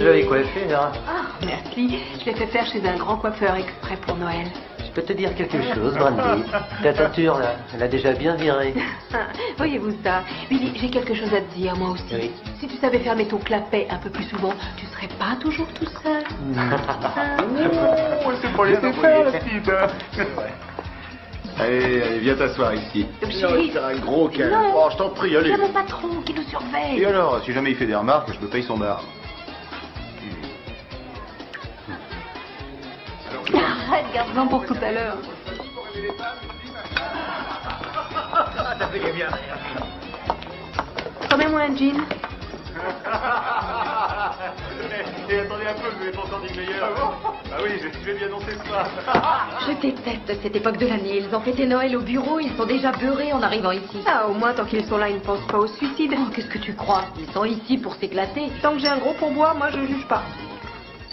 jolie coiffure. Ah, merci. Je l'ai fait faire chez un grand coiffeur exprès pour Noël. Je peux te dire quelque chose, Brandy. Ta teinture, là, elle a déjà bien viré. Ah, voyez-vous ça? Billy, j'ai quelque chose à te dire, moi aussi. Oui. Si tu savais fermer ton clapet un peu plus souvent, tu serais pas toujours tout seul. Oh, c'est pas laisser faire, la petite. Allez, viens t'asseoir ici. Chérie. C'est un gros câlin. Non. Oh, je t'en prie, allez. C'est mon patron qui nous surveille. Et alors, si jamais il fait des remarques, je me paye son bar. Arrête, garde-en pour tout à l'heure. Remets-moi un jean. Et attendez un peu, vous m'avez pas encore dit meilleur. Ah oui, je vais bien annoncer ça. Je déteste cette époque de l'année. Ils ont fêté Noël au bureau, ils sont déjà beurrés en arrivant ici. Ah, au moins, tant qu'ils sont là, ils ne pensent pas au suicide. Oh, qu'est-ce que tu crois? Ils sont ici pour s'éclater. Tant que j'ai un gros pourboire, moi, je juge pas.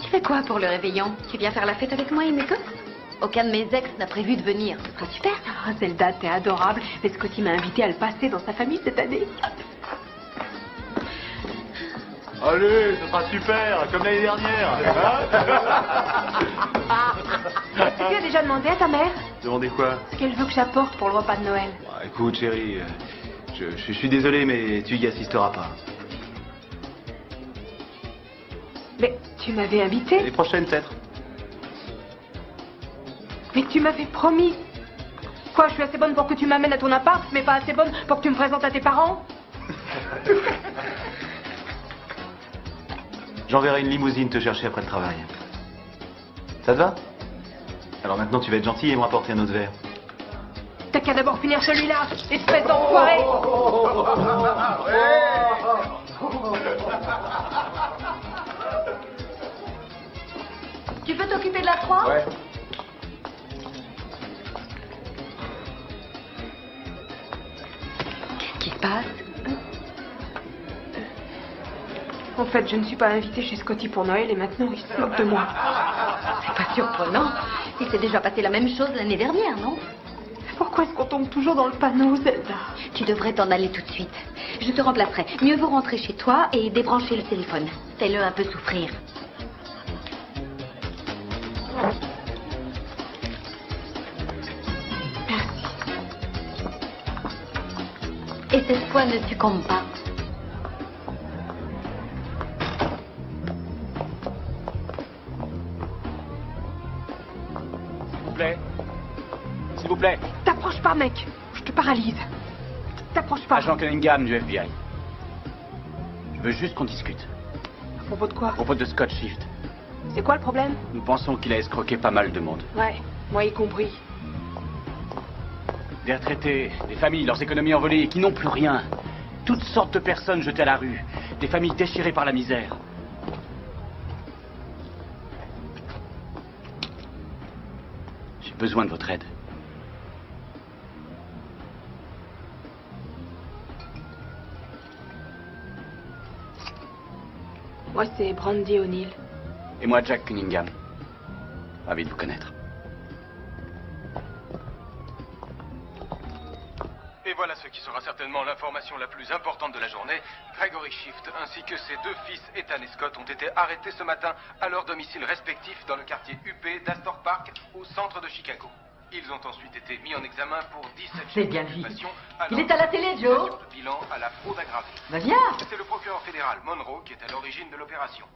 Tu fais quoi pour le réveillon? Tu viens faire la fête avec moi et mes gosses? Aucun de mes ex n'a prévu de venir. Ce sera super. Ah, Zelda, t'es adorable. Mais Scotty m'a invité à le passer dans sa famille cette année. Allez, ce sera super, comme l'année dernière. Tu lui as déjà demandé à ta mère Demandez quoi? ce qu'elle veut que j'apporte pour le repas de Noël? Bah, écoute, chérie, je suis désolé, mais tu y assisteras pas. Mais tu m'avais invité. Les prochaines, peut-être. Mais tu m'avais promis. Quoi, je suis assez bonne pour que tu m'amènes à ton appart, mais pas assez bonne pour que tu me présentes à tes parents? J'enverrai une limousine te chercher après le travail. Ça te va? Alors maintenant, tu vas être gentil et me rapporter un autre verre. T'as qu'à d'abord finir celui-là, espèce d'enfoiré. Tu peux t'occuper de la croix? Ouais. Qu'est-ce qui se passe? En fait, je ne suis pas invitée chez Scotty pour Noël et maintenant il se moque de moi. C'est pas surprenant. Il s'est déjà passé la même chose l'année dernière, non? Pourquoi est-ce qu'on tombe toujours dans le panneau, Zelda? Tu devrais t'en aller tout de suite. Je te remplacerai. Mieux vaut rentrer chez toi et débrancher le téléphone. Fais-le un peu souffrir. Merci. Et cette fois, ne succombe pas. S'il vous plaît. T'approches pas, mec. Je te paralyse. T'approches pas. Agent Cunningham du FBI. Je veux juste qu'on discute. À propos de quoi? À propos de Scott Shift. C'est quoi le problème? Nous pensons qu'il a escroqué pas mal de monde. Ouais, moi y compris. Des retraités, des familles, leurs économies envolées et qui n'ont plus rien. Toutes sortes de personnes jetées à la rue. Des familles déchirées par la misère. J'ai besoin de votre aide. Moi, c'est Brandy O'Neill. Et moi, Jack Cunningham. Ravi de vous connaître. Et voilà ce qui sera certainement l'information la plus importante de la journée. Gregory Shift ainsi que ses deux fils Ethan et Scott ont été arrêtés ce matin à leur domicile respectif dans le quartier UP d'Astor Park au centre de Chicago. Ils ont ensuite été mis en examen pour 17 C'est bien lui. d'occupation, Il est à la télé, Joe. de bilan à la fraude aggravée. Va viens. C'est le procureur fédéral Monroe qui est à l'origine de l'opération.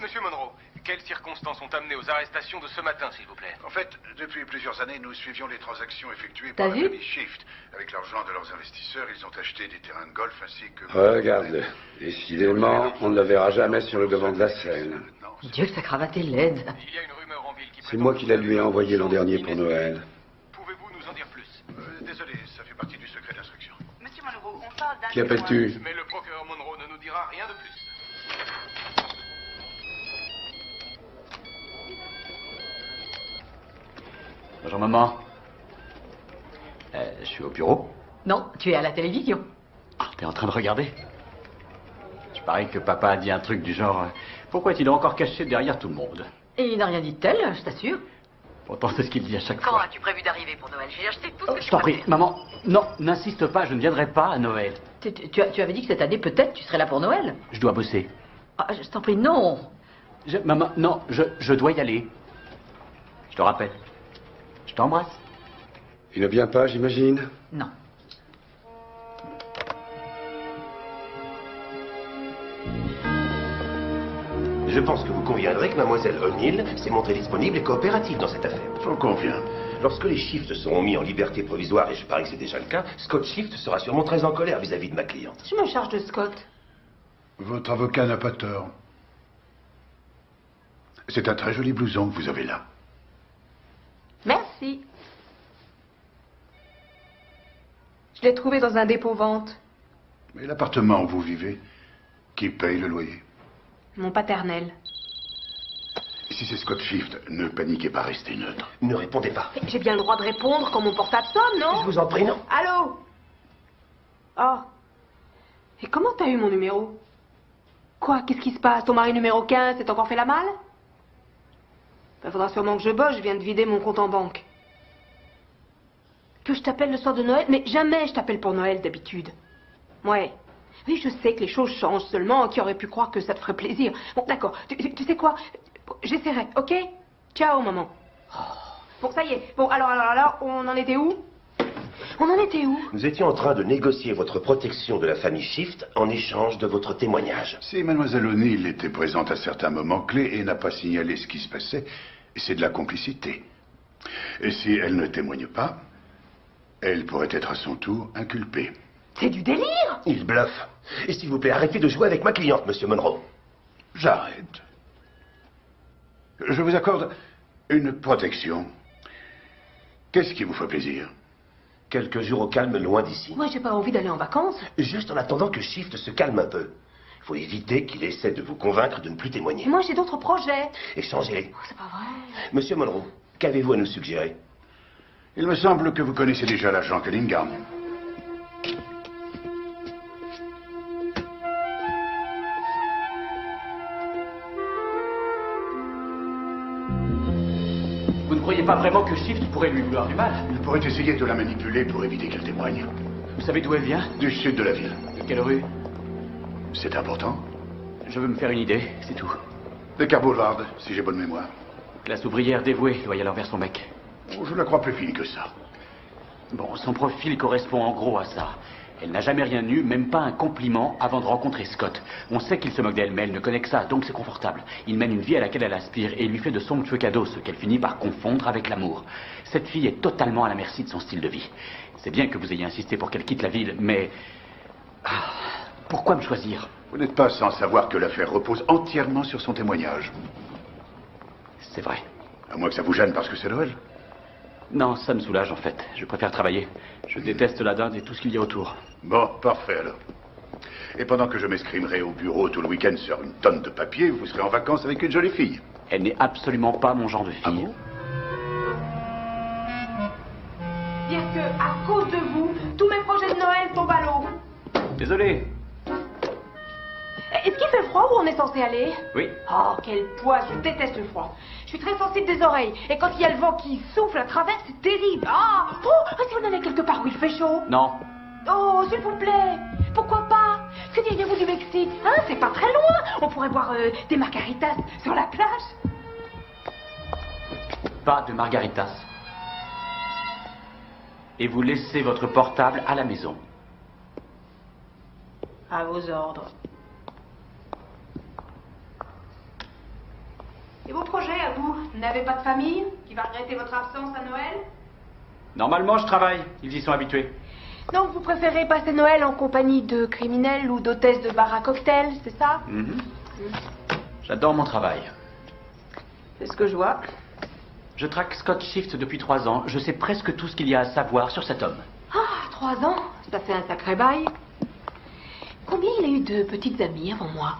Monsieur Monroe, quelles circonstances ont amené aux arrestations de ce matin, s'il vous plaît? En fait, depuis plusieurs années, nous suivions les transactions effectuées T'as par la vu famille Shift. Avec l'argent de leurs investisseurs, ils ont acheté des terrains de golf ainsi que... Regarde-le. Décidément, on ne le verra jamais sur le devant de la scène. Dieu, que sa cravate est laide. Il y a une rumeur en ville qui C'est moi qui la lui ai envoyé l'an dernier pour Noël. Pouvez-vous nous en dire plus? Désolé, ça fait partie du secret d'instruction. Monsieur Monroe, on parle d'un... Qui appelles-tu? Mais le procureur Monroe ne nous dira rien de plus. Bonjour, maman. Je suis au bureau. Non, tu es à la télévision. Ah, t'es en train de regarder? Je parie que papa a dit un truc du genre... pourquoi est-il encore caché derrière tout le monde? Et il n'a rien dit de tel, je t'assure. Pourtant, c'est ce qu'il dit à chaque Quand fois. as-tu prévu d'arriver pour Noël? J'ai acheté tout ce Oh, que je tu t'en peux prie, faire. maman. Non, n'insiste pas, je ne viendrai pas à Noël. Tu avais dit que cette année, peut-être, tu serais là pour Noël. Je dois bosser. Ah, je t'en prie, non. Maman, non, je dois y aller. Je te rappelle. Je t'embrasse. Il ne vient pas, j'imagine? Non. Je pense que vous conviendrez que mademoiselle O'Neill s'est montrée disponible et coopérative dans cette affaire. J'en conviens. Lorsque les Shifts seront mis en liberté provisoire, et je parie que c'est déjà le cas, Scott Shift sera sûrement très en colère vis-à-vis de ma cliente. Je me charge de Scott. Votre avocat n'a pas tort. C'est un très joli blouson que vous avez là. Merci. Je l'ai trouvé dans un dépôt-vente. Mais l'appartement où vous vivez, qui paye le loyer? Mon paternel. Si c'est Scott Shift, ne paniquez pas, restez neutre. Ne répondez pas. Mais j'ai bien le droit de répondre quand mon portable sonne, non? Je vous en prie, non. Allô? Oh. Et comment t'as eu mon numéro? Quoi? Qu'est-ce qui se passe? Ton mari numéro 15 s'est encore fait la malle? Ben, faudra sûrement que je bosse, je viens de vider mon compte en banque. Que je t'appelle le soir de Noël? Mais jamais je t'appelle pour Noël, d'habitude. Ouais. Oui, je sais que les choses changent seulement. Qui aurait pu croire que ça te ferait plaisir? Bon, d'accord. Tu sais quoi? J'essaierai, ok? Ciao, maman. Bon, ça y est. Bon, alors, on en était où? On en était où? Nous étions en train de négocier votre protection de la famille Shift en échange de votre témoignage. Si mademoiselle O'Neill était présente à certains moments clés et n'a pas signalé ce qui se passait, c'est de la complicité. Et si elle ne témoigne pas, elle pourrait être à son tour inculpée. C'est du délire! Il bluffe. Et s'il vous plaît, arrêtez de jouer avec ma cliente, monsieur Monroe. J'arrête. Je vous accorde une protection. Qu'est-ce qui vous fait plaisir? Quelques jours au calme loin d'ici. Moi, j'ai pas envie d'aller en vacances. Juste en attendant que Shift se calme un peu. Il faut éviter qu'il essaie de vous convaincre de ne plus témoigner. Et moi, j'ai d'autres projets. Échangez-les. Oh, c'est pas vrai. Monsieur Monroe, qu'avez-vous à nous suggérer? Il me semble que vous connaissez déjà l'agent Cunningham. Vous ne croyez pas vraiment que Shift pourrait lui vouloir du mal? Il pourrait essayer de la manipuler pour éviter qu'elle témoigne. Vous savez d'où elle vient? Du sud de la ville. De quelle rue? C'est important. Je veux me faire une idée, c'est tout. De Car Boulevard, si j'ai bonne mémoire. Classe ouvrière dévouée, loyale envers son mec. Oh, je la crois plus fine que ça. Bon, son profil correspond en gros à ça. Elle n'a jamais rien eu, même pas un compliment, avant de rencontrer Scott. On sait qu'il se moque d'elle, mais elle ne connaît que ça, donc c'est confortable. Il mène une vie à laquelle elle aspire et lui fait de somptueux cadeaux, ce qu'elle finit par confondre avec l'amour. Cette fille est totalement à la merci de son style de vie. C'est bien que vous ayez insisté pour qu'elle quitte la ville, mais... pourquoi me choisir? Vous n'êtes pas sans savoir que l'affaire repose entièrement sur son témoignage. C'est vrai. À moins que ça vous gêne parce que c'est Noël. Non, ça me soulage en fait. Je préfère travailler. Je déteste la dinde et tout ce qu'il y a autour. Bon, parfait alors. Et pendant que je m'escrimerai au bureau tout le week-end sur une tonne de papier, vous serez en vacances avec une jolie fille. Elle n'est absolument pas mon genre de fille. Ah bon? Dire que, à cause de vous, tous mes projets de Noël tombent à l'eau. Désolé. Est-ce qu'il fait froid où on est censé aller? Oui. Oh, quelle poisse, je déteste le froid. Je suis très sensible des oreilles. Et quand il y a le vent qui souffle à travers, c'est terrible. Ah! Oh, si on allait quelque part où il fait chaud. Non. Oh, s'il vous plaît. Pourquoi pas? Que diriez-vous du Mexique? Hein, c'est pas très loin. On pourrait boire des margaritas sur la plage. Pas de margaritas. Et vous laissez votre portable à la maison. À vos ordres. Et vos projets, à vous? Vous n'avez pas de famille qui va regretter votre absence à Noël? Normalement, je travaille. Ils y sont habitués. Donc, vous préférez passer Noël en compagnie de criminels ou d'hôtesses de bar à cocktail, c'est ça? J'adore mon travail. C'est ce que je vois. Je traque Scott Shift depuis 3 ans. Je sais presque tout ce qu'il y a à savoir sur cet homme. Ah, 3 ans? Ça fait un sacré bail. Combien il a eu de petites amies avant moi?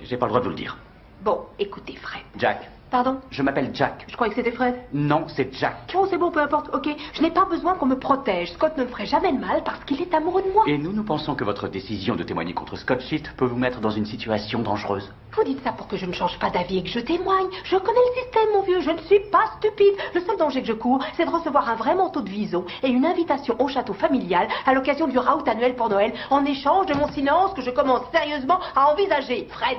J'ai pas le droit de vous le dire. Bon, écoutez, Fred. Jack. Pardon? Je m'appelle Jack. Je croyais que c'était Fred. Non, c'est Jack. Oh, c'est bon, peu importe, ok. Je n'ai pas besoin qu'on me protège. Scott ne me ferait jamais de mal parce qu'il est amoureux de moi. Et nous pensons que votre décision de témoigner contre Scott Shift peut vous mettre dans une situation dangereuse. Vous dites ça pour que je ne change pas d'avis et que je témoigne. Je connais le système, mon vieux. Je ne suis pas stupide. Le seul danger que je cours, c'est de recevoir un vrai manteau de vison et une invitation au château familial à l'occasion du raout annuel pour Noël en échange de mon silence que je commence sérieusement à envisager. Fred.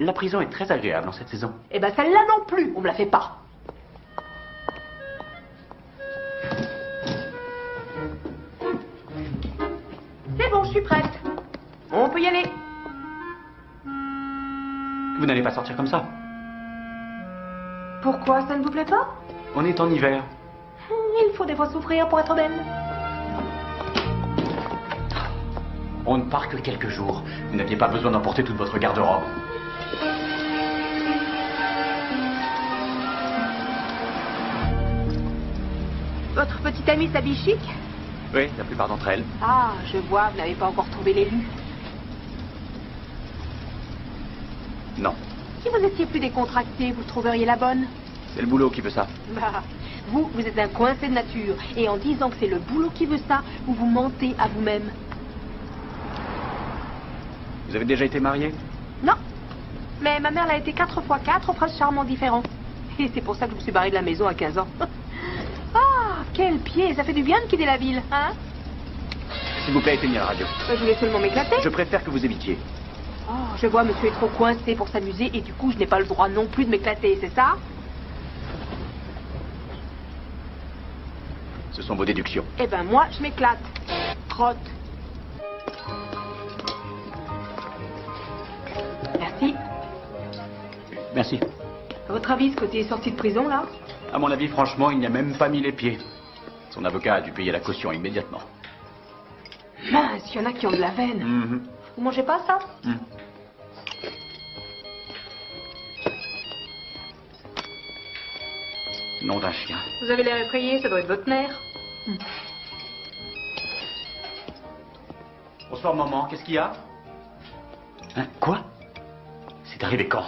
La prison est très agréable en cette saison. Eh ben celle-là non plus, on me la fait pas. C'est bon, je suis prête. On peut y aller. Vous n'allez pas sortir comme ça. Pourquoi ça ne vous plaît pas? On est en hiver. Il faut des fois souffrir pour être belle. On ne part que quelques jours. Vous n'aviez pas besoin d'emporter toute votre garde-robe. Votre petite amie s'habille chic? Oui, la plupart d'entre elles. Ah, je vois, vous n'avez pas encore trouvé l'élu. Non. Si vous étiez plus décontracté, vous trouveriez la bonne? C'est le boulot qui veut ça. Bah, vous êtes un coincé de nature. Et en disant que c'est le boulot qui veut ça, vous vous mentez à vous-même. Vous avez déjà été marié? Non. Mais ma mère l'a été 4 fois 4 princes charmants différents. Et c'est pour ça que je me suis barrée de la maison à 15 ans. Ah, quel pied. Ça fait du bien de quitter la ville, hein? S'il vous plaît, éteignez la radio. Je voulais seulement m'éclater. Je préfère que vous évitiez. Oh, je vois, monsieur est trop coincé pour s'amuser et du coup, je n'ai pas le droit non plus de m'éclater, c'est ça? Ce sont vos déductions. Eh ben, moi, je m'éclate. Crotte. Merci. Merci. À votre avis, ce côté est sorti de prison, là? À mon avis, franchement, il n'y a même pas mis les pieds. Son avocat a dû payer la caution immédiatement. Mince, il y en a qui ont de la veine. Mhm. Vous mangez pas ça? Mhm. Nom d'un chien. Vous avez l'air effrayé, ça doit être votre mère. Bonsoir, maman. Qu'est-ce qu'il y a? Hein? Quoi? C'est arrivé quand?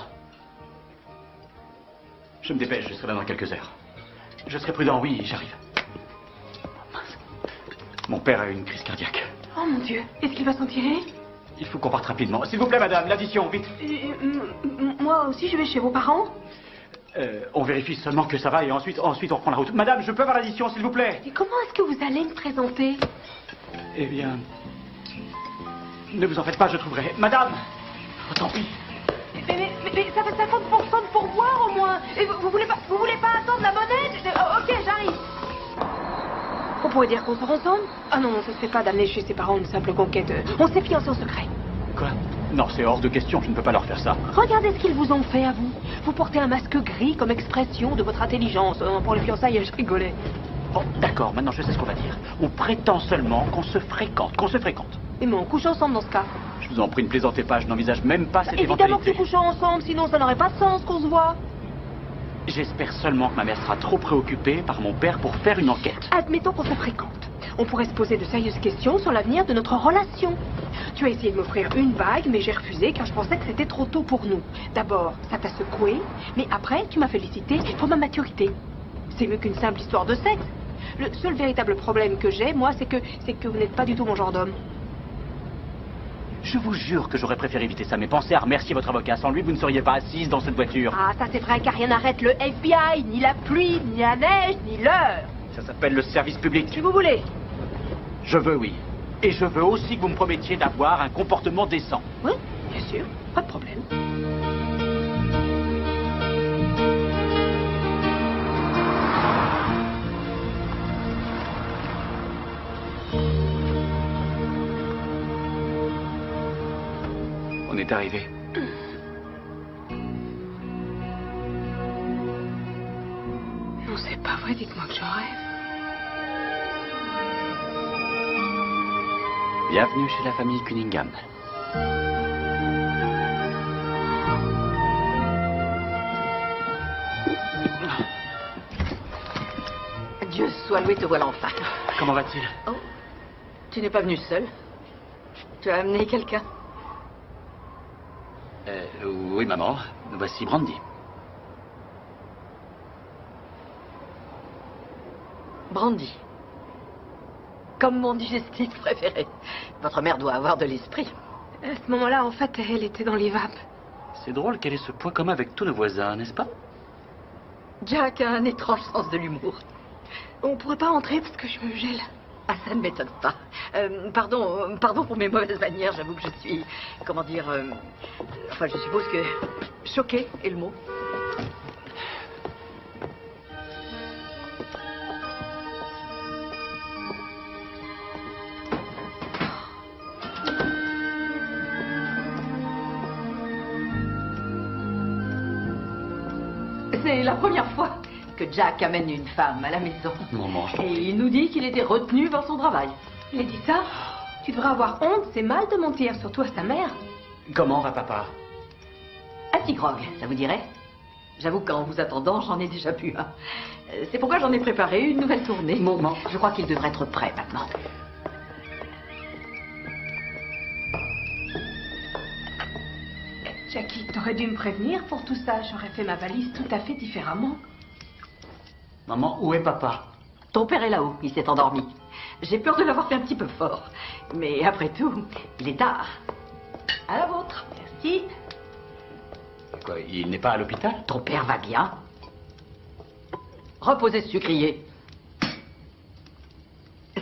Je me dépêche, je serai là dans quelques heures. Je serai prudent, oui, j'arrive. Mince. Mon père a eu une crise cardiaque. Oh mon Dieu, est-ce qu'il va s'en tirer? Il faut qu'on parte rapidement. S'il vous plaît, madame, l'addition, vite. Moi aussi, je vais chez vos parents. On vérifie seulement que ça va et ensuite on reprend la route. Madame, je peux avoir l'addition, s'il vous plaît? Et comment est-ce que vous allez me présenter? Eh bien... Ne vous en faites pas, je trouverai. Madame! Oh, tant pis. Mais ça fait 50% de pourboire au moins. Et vous voulez pas attendre la monnaie? Ok, j'arrive. On pourrait dire qu'on sort ensemble? Ah non, ça se fait pas d'amener chez ses parents une simple conquête. On s'est fiancés en secret. Quoi? Non, c'est hors de question, je ne peux pas leur faire ça. Regardez ce qu'ils vous ont fait à vous. Vous portez un masque gris comme expression de votre intelligence. Pour les fiançailles, je rigolais. Bon, d'accord, maintenant je sais ce qu'on va dire. On prétend seulement qu'on se fréquente, Et mais on couche ensemble dans ce cas. Je vous en prie, ne plaisantez pas, je n'envisage même pas cette Évidemment que éventualité. nous couchons ensemble, sinon ça n'aurait pas de sens qu'on se voit. J'espère seulement que ma mère sera trop préoccupée par mon père pour faire une enquête. Admettons qu'on se fréquente. On pourrait se poser de sérieuses questions sur l'avenir de notre relation. Tu as essayé de m'offrir une bague, mais j'ai refusé car je pensais que c'était trop tôt pour nous. D'abord, ça t'a secoué, mais après, tu m'as félicité pour ma maturité. C'est mieux qu'une simple histoire de sexe. Le seul véritable problème que j'ai, moi, c'est que vous n'êtes pas du tout mon genre d'homme. Je vous jure que j'aurais préféré éviter ça, mais pensez à remercier votre avocat. Sans lui, vous ne seriez pas assise dans cette voiture. Ah, ça c'est vrai, car rien n'arrête le FBI, ni la pluie, ni la neige, ni l'heure. Ça s'appelle le service public. Si vous voulez. Je veux, oui. Et je veux aussi que vous me promettiez d'avoir un comportement décent. Oui, bien sûr, pas de problème. On est arrivé. Non, c'est pas vrai, dites-moi que je rêve. Bienvenue chez la famille Cunningham. Dieu soit loué, te voilà enfin. Comment va-t-il? Oh, tu n'es pas venu seul. Tu as amené quelqu'un? Oui, maman. Voici Brandy. Brandy. Comme mon digestif préféré. Votre mère doit avoir de l'esprit. À ce moment-là, en fait, elle était dans les vapes. C'est drôle qu'elle ait ce point commun avec tous nos voisins, n'est-ce pas? Jack a un étrange sens de l'humour. On pourrait pas entrer parce que je me gèle. Ah, ça ne m'étonne pas. Pardon pour mes mauvaises manières, j'avoue que je suis, comment dire, enfin je suppose que choquée est le mot. C'est la première fois que Jack amène une femme à la maison. Maman, je t'en Et prie. il nous dit qu'il était retenu par son travail. Il a dit ça? Tu devrais avoir honte, c'est mal de mentir, surtout à sa mère. Comment va papa? Un petit grog, ça vous dirait? J'avoue qu'en vous attendant, j'en ai déjà bu un. C'est pourquoi j'en ai préparé une nouvelle tournée. Maman. Je crois qu'il devrait être prêt maintenant. Jackie, t'aurais dû me prévenir pour tout ça. J'aurais fait ma valise tout à fait différemment. Maman, où est papa? Ton père est là-haut, il s'est endormi. J'ai peur de l'avoir fait un petit peu fort. Mais après tout, il est tard. À la vôtre. Merci. Quoi, il n'est pas à l'hôpital? Ton père va bien. Reposez ce sucrier.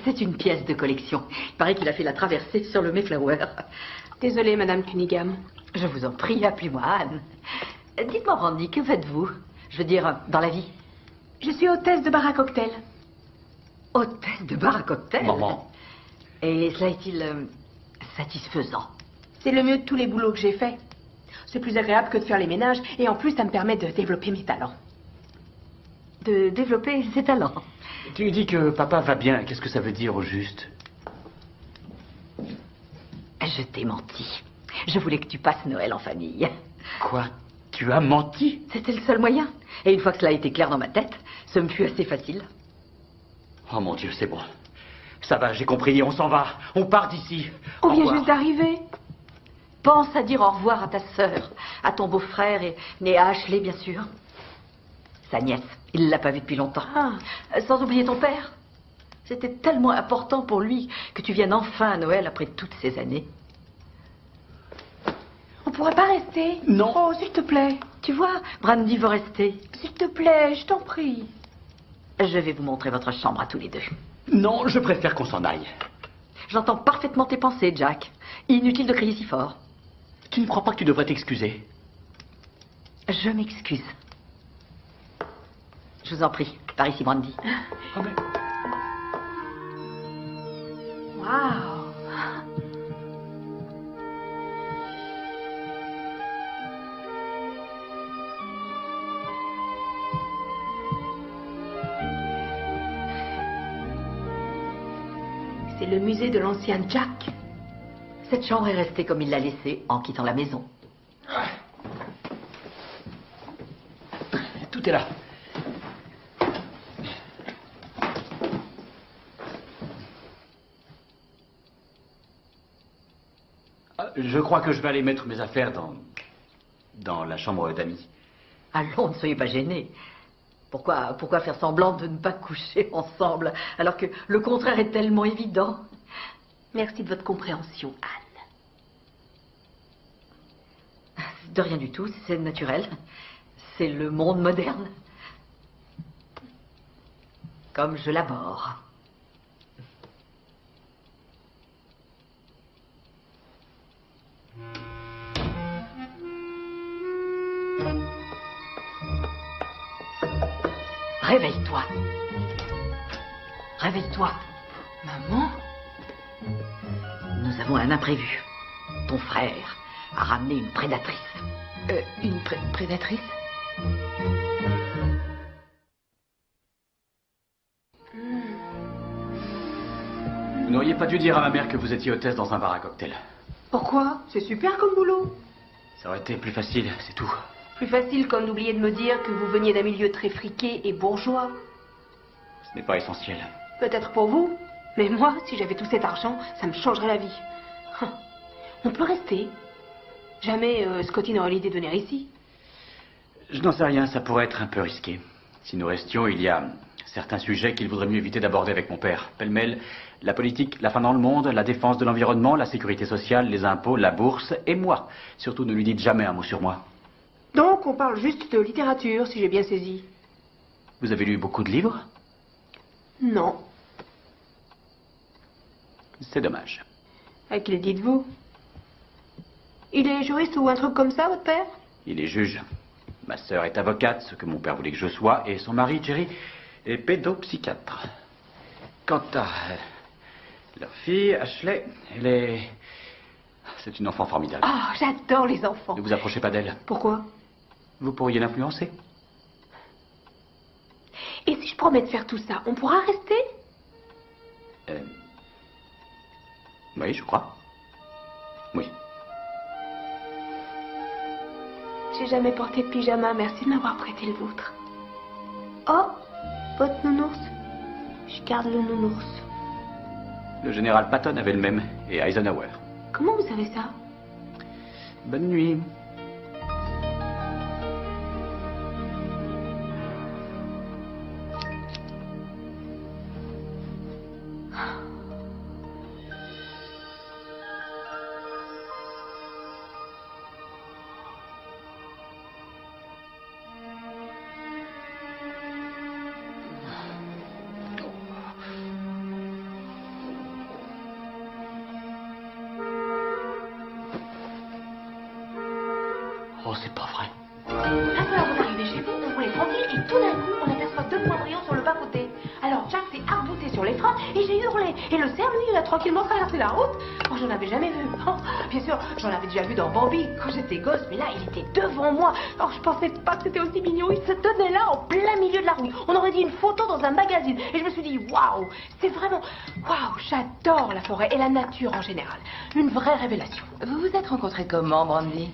C'est une pièce de collection. Il paraît qu'il a fait la traversée sur le Mayflower. Désolée, Madame Cunningham. Je vous en prie, appelez-moi Anne. Dites-moi, Brandy, que faites-vous? Je veux dire, dans la vie. Je suis hôtesse de bar à cocktail. Hôtesse de bar à cocktail? Maman. Et cela est-il satisfaisant? C'est le mieux de tous les boulots que j'ai faits. C'est plus agréable que de faire les ménages et en plus, ça me permet de développer mes talents. De développer ses talents? Tu dis que papa va bien. Qu'est-ce que ça veut dire au juste? Je t'ai menti. Je voulais que tu passes Noël en famille. Quoi? Tu as menti? C'était le seul moyen. Et une fois que cela a été clair dans ma tête, ce me fut assez facile. Oh mon Dieu, c'est bon. Ça va, j'ai compris, on s'en va. On part d'ici. On Au vient revoir. juste d'arriver. Pense à dire au revoir à ta sœur, à ton beau-frère et à Ashley, bien sûr. Sa nièce, il ne l'a pas vue depuis longtemps. Ah. Sans oublier ton père. C'était tellement important pour lui que tu viennes enfin à Noël après toutes ces années. On pourrait pas rester? Non. Oh, s'il te plaît. Tu vois, Brandy veut rester. S'il te plaît, je t'en prie. Je vais vous montrer votre chambre à tous les deux. Non, je préfère qu'on s'en aille. J'entends parfaitement tes pensées, Jack. Inutile de crier si fort. Tu ne crois pas que tu devrais t'excuser? Je m'excuse. Je vous en prie, par ici, Brandy. Ah, mais... Waouh. C'est le musée de l'ancien Jack. Cette chambre est restée comme il l'a laissée en quittant la maison. Tout est là. Je crois que je vais aller mettre mes affaires dans la chambre d'amis. Allons, ne soyez pas gênés. Pourquoi faire semblant de ne pas coucher ensemble alors que le contraire est tellement évident? Merci de votre compréhension, Anne. De rien du tout, c'est naturel. C'est le monde moderne. Comme je l'aborde. Réveille-toi. Réveille-toi. Maman? Nous avons un imprévu. Ton frère a ramené une prédatrice. Une prédatrice? Vous n'auriez pas dû dire à ma mère que vous étiez hôtesse dans un bar à cocktail. Pourquoi? C'est super comme boulot. Ça aurait été plus facile, c'est tout. Plus facile comme d'oublier de me dire que vous veniez d'un milieu très friqué et bourgeois. Ce n'est pas essentiel. Peut-être pour vous, mais moi, si j'avais tout cet argent, ça me changerait la vie. On peut rester. Jamais Scotty n'aurait l'idée de venir ici. Je n'en sais rien, ça pourrait être un peu risqué. Si nous restions, il y a certains sujets qu'il vaudrait mieux éviter d'aborder avec mon père. Pêle-mêle, la politique, la fin dans le monde, la défense de l'environnement, la sécurité sociale, les impôts, la bourse et moi. Surtout, ne lui dites jamais un mot sur moi. Donc, on parle juste de littérature, si j'ai bien saisi. Vous avez lu beaucoup de livres? Non. C'est dommage. À qui le dites-vous? Il est juriste ou un truc comme ça, votre père? Il est juge. Ma sœur est avocate, ce que mon père voulait que je sois, et son mari, Jerry, est pédopsychiatre. Quant à leur fille, Ashley, elle est... C'est une enfant formidable. Ah, j'adore les enfants. Ne vous approchez pas d'elle. Pourquoi? Vous pourriez l'influencer. Et si je promets de faire tout ça, on pourra rester? Oui, je crois. Oui. J'ai jamais porté de pyjama, merci de m'avoir prêté le vôtre. Oh, votre nounours. Je garde le nounours. Le général Patton avait le même, et Eisenhower. Comment vous savez ça? Bonne nuit. Oh, c'est pas vrai. Alors, on est arrivé chez vous, on roulait tranquille, et tout d'un coup, on aperçoit deux points brillants sur le bas-côté. Alors, Jack s'est arc-bouté sur les freins, et j'ai hurlé. Et le cerf, lui, il a tranquillement traversé la route. Oh, j'en avais jamais vu. Oh, bien sûr, j'en avais déjà vu dans Bambi, quand j'étais gosse, mais là, il était devant moi. Alors, je pensais pas que c'était aussi mignon. Il se tenait là, en plein milieu de la route. On aurait dit une photo dans un magazine. Et je me suis dit, waouh, c'est vraiment... Waouh, j'adore la forêt et la nature en général. Une vraie révélation. Vous vous êtes rencontrés comment, Brandy?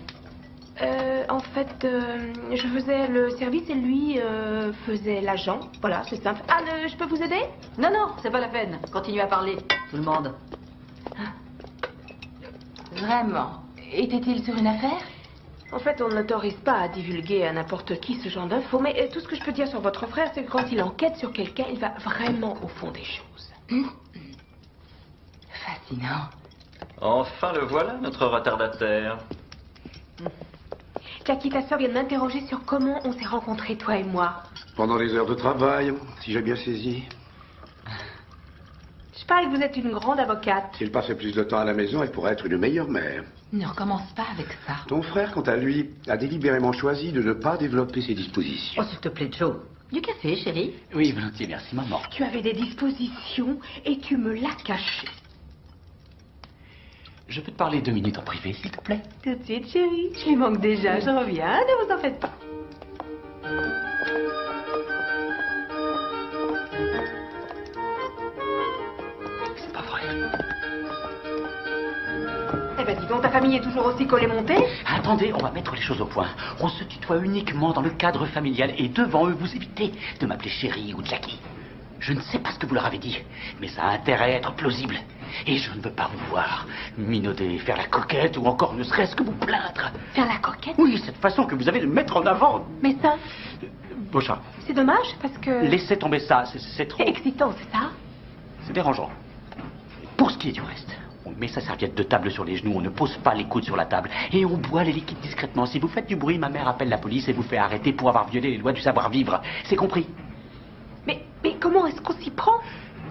En fait, je faisais le service et lui faisait l'agent. Voilà, c'est simple. Ah, je peux vous aider? Non, non, c'est pas la peine. Continuez à parler, tout le monde. Vraiment? Était-il sur une affaire? En fait, on n'autorise pas à divulguer à n'importe qui ce genre d'infos, mais tout ce que je peux dire sur votre frère, c'est que quand il enquête sur quelqu'un, il va vraiment au fond des choses. Fascinant. Enfin le voilà, notre retardataire. Jackie, ta soeur vient de m'interroger sur comment on s'est rencontrés, toi et moi. Pendant les heures de travail, si j'ai bien saisi. Je parle que vous êtes une grande avocate. S'il passait plus de temps à la maison, elle pourrait être une meilleure mère. Ne recommence pas avec ça. Ton frère, quant à lui, a délibérément choisi de ne pas développer ses dispositions. Oh, s'il te plaît, Joe. Du café, chérie? Oui, volontiers, merci, maman. Tu avais des dispositions et tu me l'as caché. Je peux te parler 2 minutes en privé, s'il te plaît? Tout de suite, chérie. Je lui manque déjà, je reviens, ne vous en faites pas. C'est pas vrai. Eh ben dis donc, ta famille est toujours aussi collée montée? Attendez, on va mettre les choses au point. On se tutoie uniquement dans le cadre familial et devant eux, vous évitez de m'appeler chérie ou Jackie. Je ne sais pas ce que vous leur avez dit, mais ça a intérêt à être plausible. Et je ne veux pas vous voir minauder, faire la coquette ou encore ne serait-ce que vous plaindre. Faire la coquette? Oui, cette façon que vous avez de mettre en avant. Mais ça, Beauchamp, c'est dommage parce que... laissez tomber ça, c'est trop... C'est excitant, c'est ça? C'est dérangeant. Pour ce qui est du reste, on met sa serviette de table sur les genoux, on ne pose pas les coudes sur la table et on boit les liquides discrètement. Si vous faites du bruit, ma mère appelle la police et vous fait arrêter pour avoir violé les lois du savoir-vivre. C'est compris? Mais comment est-ce qu'on s'y prend?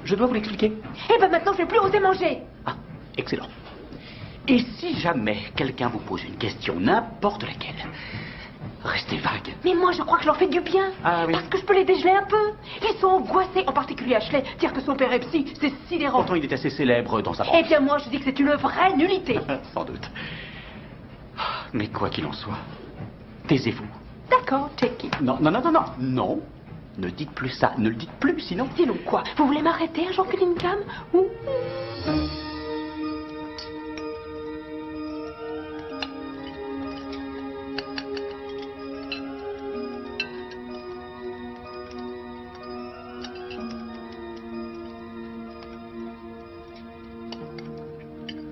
Je dois vous l'expliquer. Eh ben maintenant, je vais plus oser manger. Ah, excellent. Et si jamais quelqu'un vous pose une question, n'importe laquelle, restez vague. Mais moi, je crois que je leur fais du bien. Ah oui. Parce que je peux les dégeler un peu. Ils sont angoissés, en particulier Ashley. Dire que son père est psy, c'est sidérant. Pourtant, il est assez célèbre dans sa Eh branche. bien, moi, je dis que c'est une vraie nullité. Sans doute. Mais quoi qu'il en soit, taisez-vous. D'accord, Jackie. Non, non, non, non, non, non. Ne dites plus ça, ne le dites plus, sinon... Sinon quoi? Vous voulez m'arrêter un jour, Cunningham? Ou...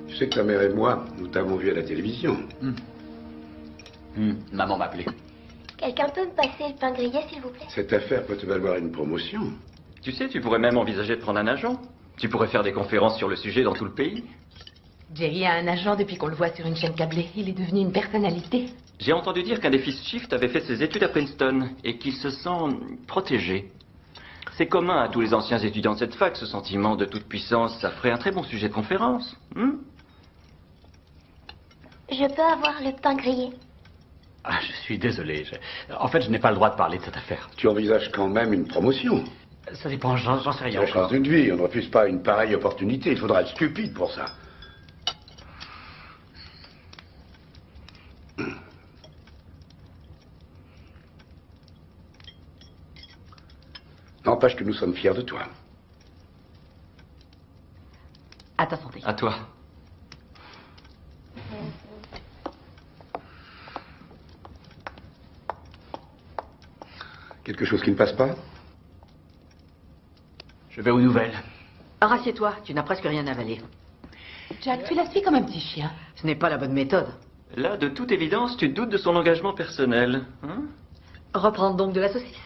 Tu sais que ta mère et moi, nous t'avons vu à la télévision. Maman m'appelait. Quelqu'un peut me passer le pain grillé, s'il vous plaît? Cette affaire peut te valoir une promotion. Tu sais, tu pourrais même envisager de prendre un agent. Tu pourrais faire des conférences sur le sujet dans tout le pays. Jerry a un agent depuis qu'on le voit sur une chaîne câblée. Il est devenu une personnalité. J'ai entendu dire qu'un des fils Shift avait fait ses études à Princeton et qu'il se sent protégé. C'est commun à tous les anciens étudiants de cette fac, ce sentiment de toute puissance. Ça ferait un très bon sujet de conférence. Je peux avoir le pain grillé? Ah, je suis désolé. En fait, je n'ai pas le droit de parler de cette affaire. Tu envisages quand même une promotion. Ça dépend, j'en sais rien. C'est la chance d'une vie. On ne refuse pas une pareille opportunité. Il faudra être stupide pour ça. N'empêche que nous sommes fiers de toi. À ta santé. À toi. Quelque chose qui ne passe pas? Je vais aux nouvelles. Rassieds-toi, tu n'as presque rien avalé. Jack, tu la suis comme un petit chien. Ce n'est pas la bonne méthode. Là, de toute évidence, tu doutes de son engagement personnel. Reprendre donc de la saucisse.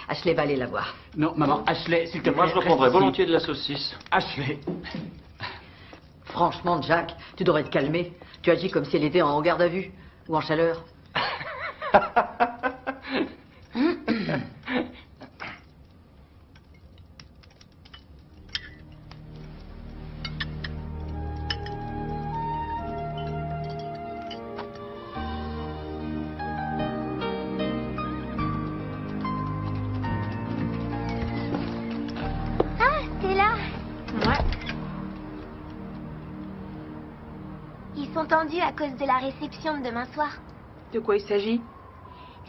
Ashley va aller la voir. Non, maman, Ashley, s'il te plaît. Moi, je reprendrais reste ici. volontiers de la saucisse. Ashley. Franchement, Jack, tu devrais te calmer. Tu agis comme si elle était en garde à vue ou en chaleur. Ah, t'es là? Ouais. Ils sont tendus à cause de la réception de demain soir. De quoi il s'agit?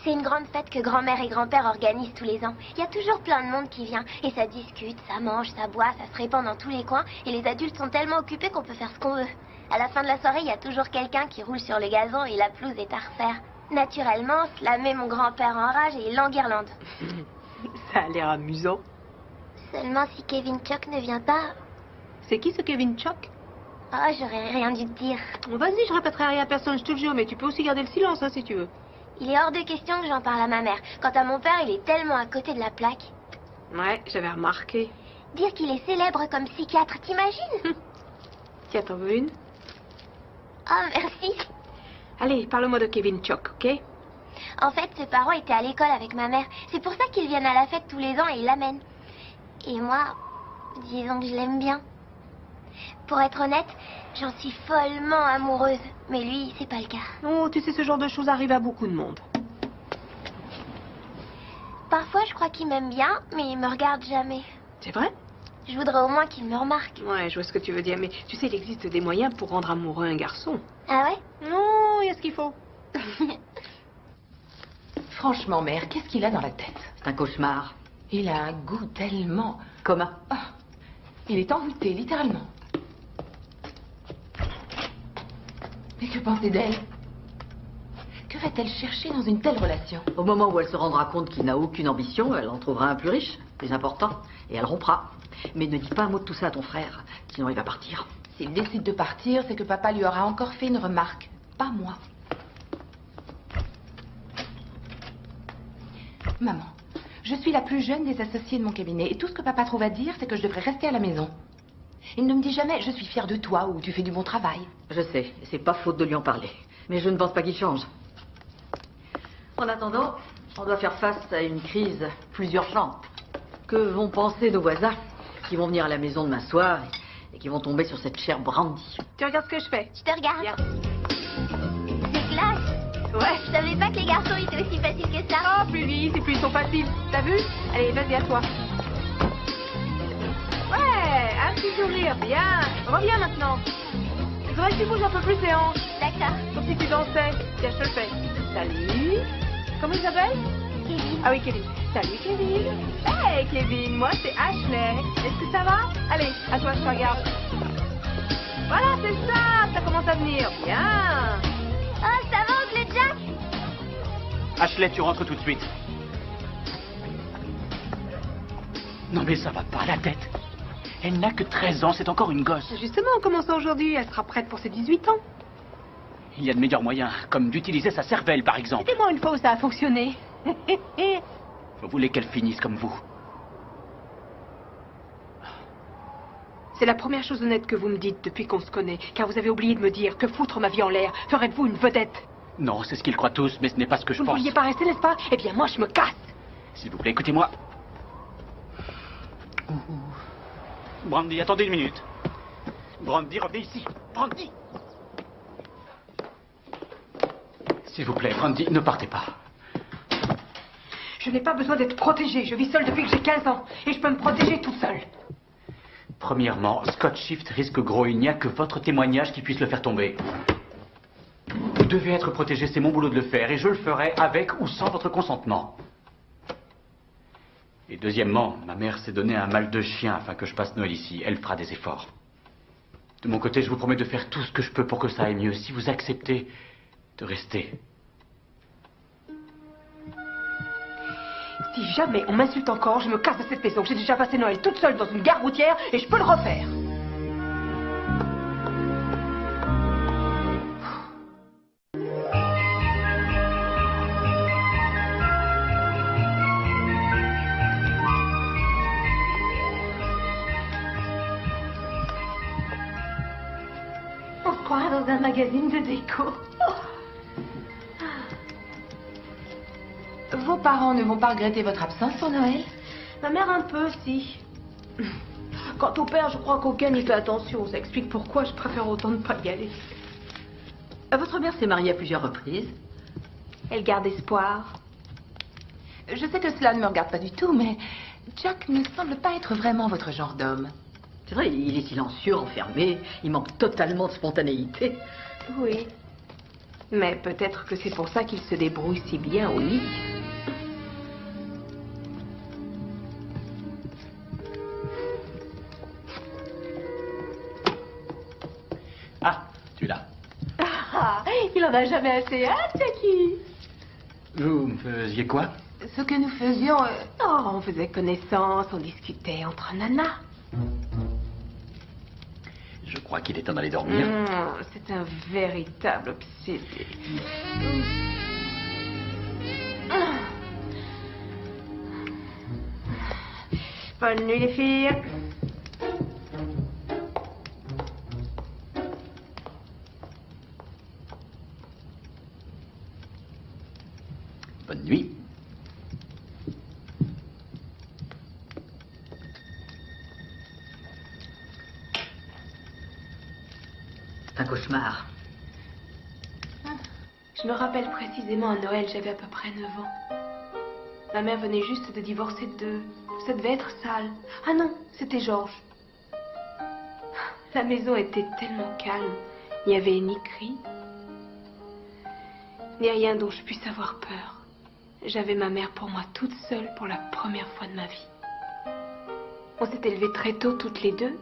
C'est une grande fête que grand-mère et grand-père organisent tous les ans. Il y a toujours plein de monde qui vient. Et ça discute, ça mange, ça boit, ça se répand dans tous les coins. Et les adultes sont tellement occupés qu'on peut faire ce qu'on veut. À la fin de la soirée, il y a toujours quelqu'un qui roule sur le gazon et la pelouse est à refaire. Naturellement, cela met mon grand-père en rage et il l'enguirlande. Ça a l'air amusant. Seulement si Kevin Chuck ne vient pas... C'est qui ce Kevin Chuck? Ah, j'aurais rien dû te dire. Vas-y, je répéterai rien à personne, je te le jure, mais tu peux aussi garder le silence, hein, si tu veux. Il est hors de question que j'en parle à ma mère. Quant à mon père, il est tellement à côté de la plaque. Ouais, j'avais remarqué. Dire qu'il est célèbre comme psychiatre, t'imagines? Tiens, t'en veux une? Oh, merci. Allez, parle-moi de Kevin Chuck, ok? En fait, ses parents étaient à l'école avec ma mère. C'est pour ça qu'ils viennent à la fête tous les ans et ils l'amènent. Et moi, disons que je l'aime bien. Pour être honnête, j'en suis follement amoureuse. Mais lui, c'est pas le cas. Oh, tu sais, ce genre de choses arrive à beaucoup de monde. Parfois, je crois qu'il m'aime bien, mais il me regarde jamais. C'est vrai? Je voudrais au moins qu'il me remarque. Ouais, je vois ce que tu veux dire, mais tu sais, il existe des moyens pour rendre amoureux un garçon. Ah ouais? Non, il y a ce qu'il faut. Franchement, mère, qu'est-ce qu'il a dans la tête? C'est un cauchemar. Il a un goût tellement... Comment? Ah, il est envoûté, littéralement. Mais que pensez d'elle? Que va-t-elle chercher dans une telle relation? Au moment où elle se rendra compte qu'il n'a aucune ambition, elle en trouvera un plus riche, plus important, et elle rompra. Mais ne dis pas un mot de tout ça à ton frère, sinon il va partir. S'il décide de partir, c'est que papa lui aura encore fait une remarque. Pas moi. Maman, je suis la plus jeune des associées de mon cabinet, et tout ce que papa trouve à dire, c'est que je devrais rester à la maison. Il ne me dit jamais « je suis fière de toi » ou « tu fais du bon travail ». Je sais, c'est pas faute de lui en parler. Mais je ne pense pas qu'il change. En attendant, on doit faire face à une crise plus urgente. Que vont penser nos voisins qui vont venir à la maison demain soir et qui vont tomber sur cette chère Brandy? Tu regardes ce que je fais? Je te regarde. Viens. C'est classe. Ouais. Je savais pas que les garçons étaient aussi faciles que ça. Oh, plus vite, et puis ils sont faciles. T'as vu? Allez, vas-y, à toi. Ouais, un petit sourire, bien. Reviens maintenant. Il faudrait que tu bouges un peu plus tes hanches. D'accord. Comme si tu dansais. Tiens, je te le fais. Salut. Comment il s'appelle? Kevin. Ah oui, Kevin. Salut, Kevin. Hey, Kevin, moi, c'est Ashley. Est-ce que ça va? Allez, à toi, je te regarde. Voilà, c'est ça. Ça commence à venir. Bien. Oh, ça va, oncle Jack? Ashley, tu rentres tout de suite. Non mais ça va pas la tête. Elle n'a que 13 ans, c'est encore une gosse. Justement, en commençant aujourd'hui, elle sera prête pour ses 18 ans. Il y a de meilleurs moyens, comme d'utiliser sa cervelle par exemple. Dis-moi une fois où ça a fonctionné. Vous voulez qu'elle finisse comme vous? C'est la première chose honnête que vous me dites depuis qu'on se connaît, car vous avez oublié de me dire que foutre ma vie en l'air ferait de vous une vedette. Non, c'est ce qu'ils croient tous, mais ce n'est pas ce que je Vous ne pense. vouliez pas rester, n'est-ce pas? Eh bien, moi, je me casse. S'il vous plaît, écoutez-moi. Brandy, attendez une minute. Brandy, revenez ici. Brandy! S'il vous plaît, Brandy, ne partez pas. Je n'ai pas besoin d'être protégée. Je vis seule depuis que j'ai 15 ans. Et je peux me protéger toute seule. Premièrement, Scott Shift risque gros. Il n'y a que votre témoignage qui puisse le faire tomber. Vous devez être protégé, c'est mon boulot de le faire. Et je le ferai avec ou sans votre consentement. Et deuxièmement, ma mère s'est donné un mal de chien afin que je passe Noël ici. Elle fera des efforts. De mon côté, je vous promets de faire tout ce que je peux pour que ça aille mieux. Si vous acceptez de rester. Si jamais on m'insulte encore, je me casse de cette maison. J'ai déjà passé Noël toute seule dans une gare routière et je peux le refaire. On se croirait dans un magazine de déco. Vos parents ne vont pas regretter votre absence pour Noël? Ma mère un peu, si. Quant au père, je crois qu'aucun n'y fait attention. Ça explique pourquoi je préfère autant ne pas y aller. Votre mère s'est mariée à plusieurs reprises. Elle garde espoir. Je sais que cela ne me regarde pas du tout, mais Jack ne semble pas être vraiment votre genre d'homme. C'est vrai, il est silencieux, enfermé. Il manque totalement de spontanéité. Oui. Mais peut-être que c'est pour ça qu'il se débrouille si bien au lit. Ah, tu es là. Ah, il en a jamais assez, hein, Jackie? Vous me faisiez quoi? Ce que nous faisions... Oh, on faisait connaissance, on discutait entre nanas. Je crois qu'il est temps d'aller dormir. C'est un véritable obsédé. Bonne nuit, les filles. Bonne nuit. Un cauchemar. Je me rappelle précisément à Noël, j'avais à peu près 9 ans. Ma mère venait juste de divorcer de... Ça devait être sale. Ah non, c'était Georges. La maison était tellement calme. Il n'y avait ni cri, ni rien dont je puisse avoir peur. J'avais ma mère pour moi toute seule pour la première fois de ma vie. On s'était levés très tôt toutes les deux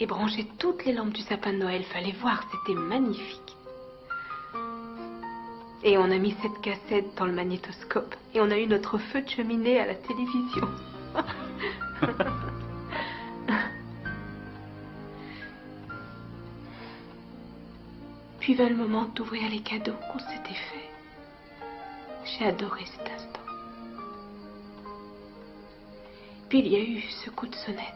et branché toutes les lampes du sapin de Noël. Fallait voir, c'était magnifique. Et on a mis cette cassette dans le magnétoscope. Et on a eu notre feu de cheminée à la télévision. Puis vint le moment d'ouvrir les cadeaux qu'on s'était faits. J'ai adoré cet instant. Puis il y a eu ce coup de sonnette.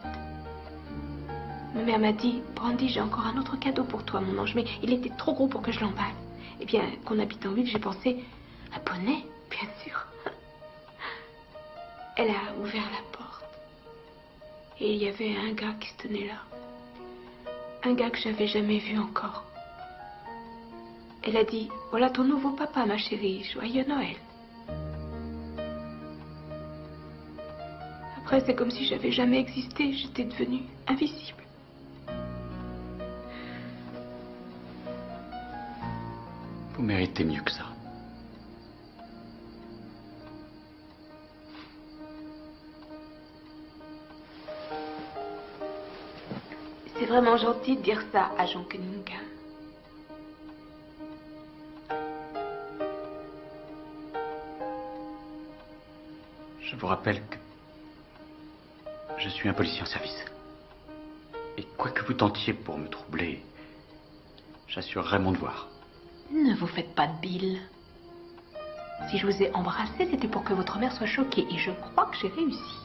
Ma mère m'a dit, Brandy, j'ai encore un autre cadeau pour toi, mon ange, mais il était trop gros pour que je l'emballe. Eh bien, qu'on habite en ville, j'ai pensé, un poney, bien sûr. Elle a ouvert la porte. Et il y avait un gars qui se tenait là. Un gars que j'avais jamais vu encore. Elle a dit, voilà ton nouveau papa, ma chérie, joyeux Noël. Après, c'est comme si j'avais jamais existé, j'étais devenue invisible. Vous méritez mieux que ça. C'est vraiment gentil de dire ça à Jean Cunningham. Je vous rappelle que je suis un policier en service. Et quoi que vous tentiez pour me troubler, j'assurerai mon devoir. Ne vous faites pas de bile. Si je vous ai embrassé, c'était pour que votre mère soit choquée. Et je crois que j'ai réussi.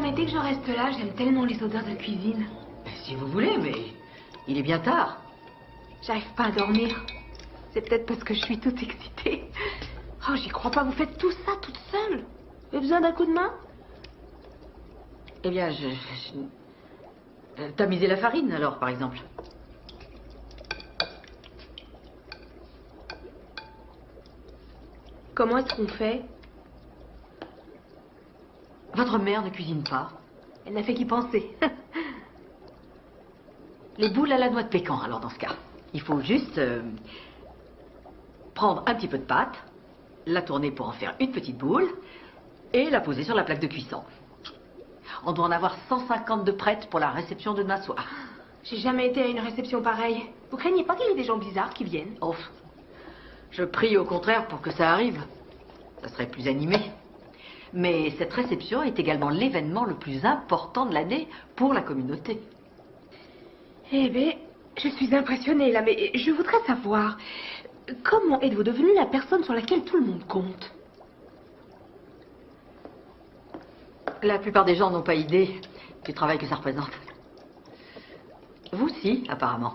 mais dès que je reste là, j'aime tellement les odeurs de cuisine. Si vous voulez, mais il est bien tard. J'arrive pas à dormir. C'est peut-être parce que je suis toute excitée. Oh, j'y crois pas, vous faites tout ça toute seule. Vous avez besoin d'un coup de main? Eh bien, tamiser la farine, alors, par exemple. Comment est-ce qu'on fait? Votre mère ne cuisine pas. Elle n'a fait qu'y penser. Les boules à la noix de pécan, alors, dans ce cas. Il faut juste prendre un petit peu de pâte, la tourner pour en faire une petite boule, et la poser sur la plaque de cuisson. On doit en avoir 150 de prêtes pour la réception de demain soir. J'ai jamais été à une réception pareille. Vous craignez pas qu'il y ait des gens bizarres qui viennent? Oh, je prie au contraire pour que ça arrive. Ça serait plus animé. Mais cette réception est également l'événement le plus important de l'année pour la communauté. Eh bien, je suis impressionnée là, mais je voudrais savoir, comment êtes-vous devenue la personne sur laquelle tout le monde compte? La plupart des gens n'ont pas idée du travail que ça représente. Vous, si, apparemment.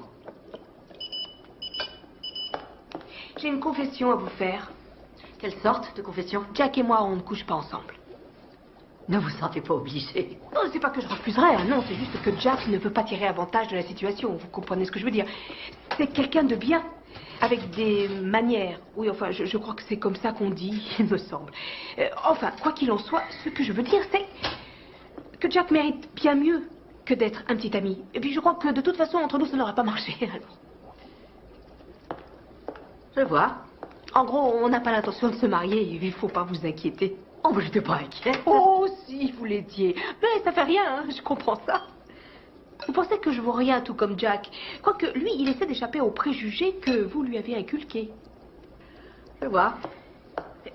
J'ai une confession à vous faire. Quelle sorte de confession? Jack et moi, on ne couche pas ensemble. Ne vous sentez pas obligé. Non, c'est pas que je refuserais, hein, non, c'est juste que Jack ne veut pas tirer avantage de la situation, vous comprenez ce que je veux dire. C'est quelqu'un de bien, avec des manières. Oui, enfin, je crois que c'est comme ça qu'on dit, il me semble. Enfin, quoi qu'il en soit, ce que je veux dire, c'est que Jack mérite bien mieux que d'être un petit ami. Et puis je crois que de toute façon, entre nous, ça n'aurait pas marché, alors. Je vois. En gros, on n'a pas l'intention de se marier, il faut pas vous inquiéter. Oh, mais j'étais pas inquiète. Oh, si, vous l'étiez. Mais ça fait rien, hein, je comprends ça. Vous pensez que je vaux rien, tout comme Jack. Quoique, lui, il essaie d'échapper aux préjugés que vous lui avez inculqués. Je vois.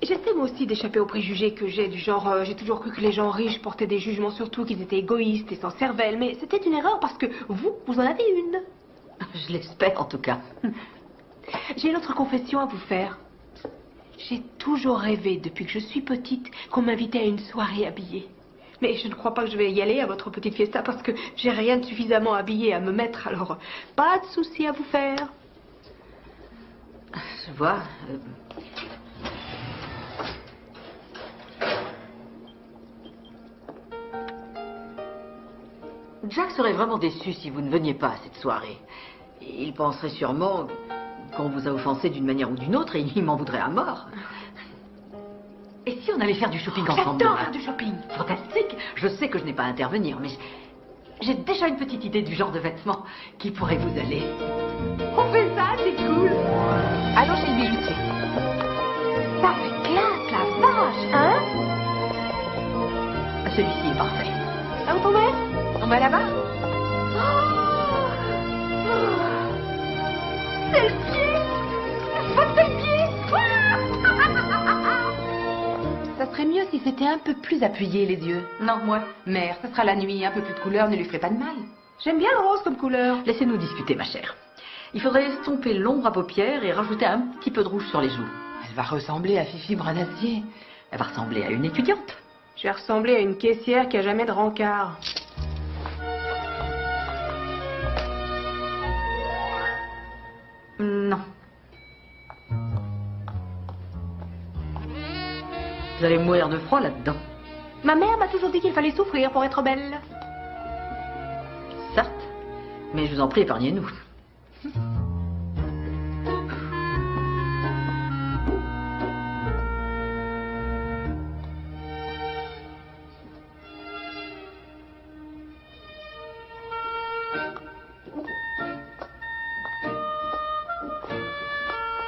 J'essaie moi aussi d'échapper aux préjugés que j'ai, du genre, j'ai toujours cru que les gens riches portaient des jugements sur tout, qu'ils étaient égoïstes et sans cervelle. Mais c'était une erreur parce que vous en avez une. Je l'espère, en tout cas. J'ai une autre confession à vous faire. J'ai toujours rêvé, depuis que je suis petite, qu'on m'invitait à une soirée habillée. Mais je ne crois pas que je vais y aller à votre petite fiesta parce que j'ai rien de suffisamment habillé à me mettre, alors pas de souci à vous faire. Je vois. Jack serait vraiment déçu si vous ne veniez pas à cette soirée. Il penserait sûrement qu'on vous a offensé d'une manière ou d'une autre et il m'en voudrait à mort. Et si on allait faire du shopping ensemble? J'adore faire du shopping. Fantastique. Je sais que je n'ai pas à intervenir, mais j'ai déjà une petite idée du genre de vêtements qui pourrait vous aller. On fait ça, c'est cool. Allons chez le bijoutier. Ça fait classe, la vache, hein? Celui-ci est parfait. Ah, vous tombez? On va là-bas? C'est le pied! C'est le pied! Ça serait mieux si c'était un peu plus appuyé, les yeux. Non, moi. Mère, ça sera la nuit, un peu plus de couleur ne lui ferait pas de mal. J'aime bien le rose comme couleur. Laissez-nous discuter, ma chère. Il faudrait estomper l'ombre à paupières et rajouter un petit peu de rouge sur les joues. Elle va ressembler à Fifi Branassier. Elle va ressembler à une étudiante. Je vais ressembler à une caissière qui a jamais de rencard. Non. Vous allez mourir de froid là-dedans. Ma mère m'a toujours dit qu'il fallait souffrir pour être belle. Certes, mais je vous en prie, épargnez-nous.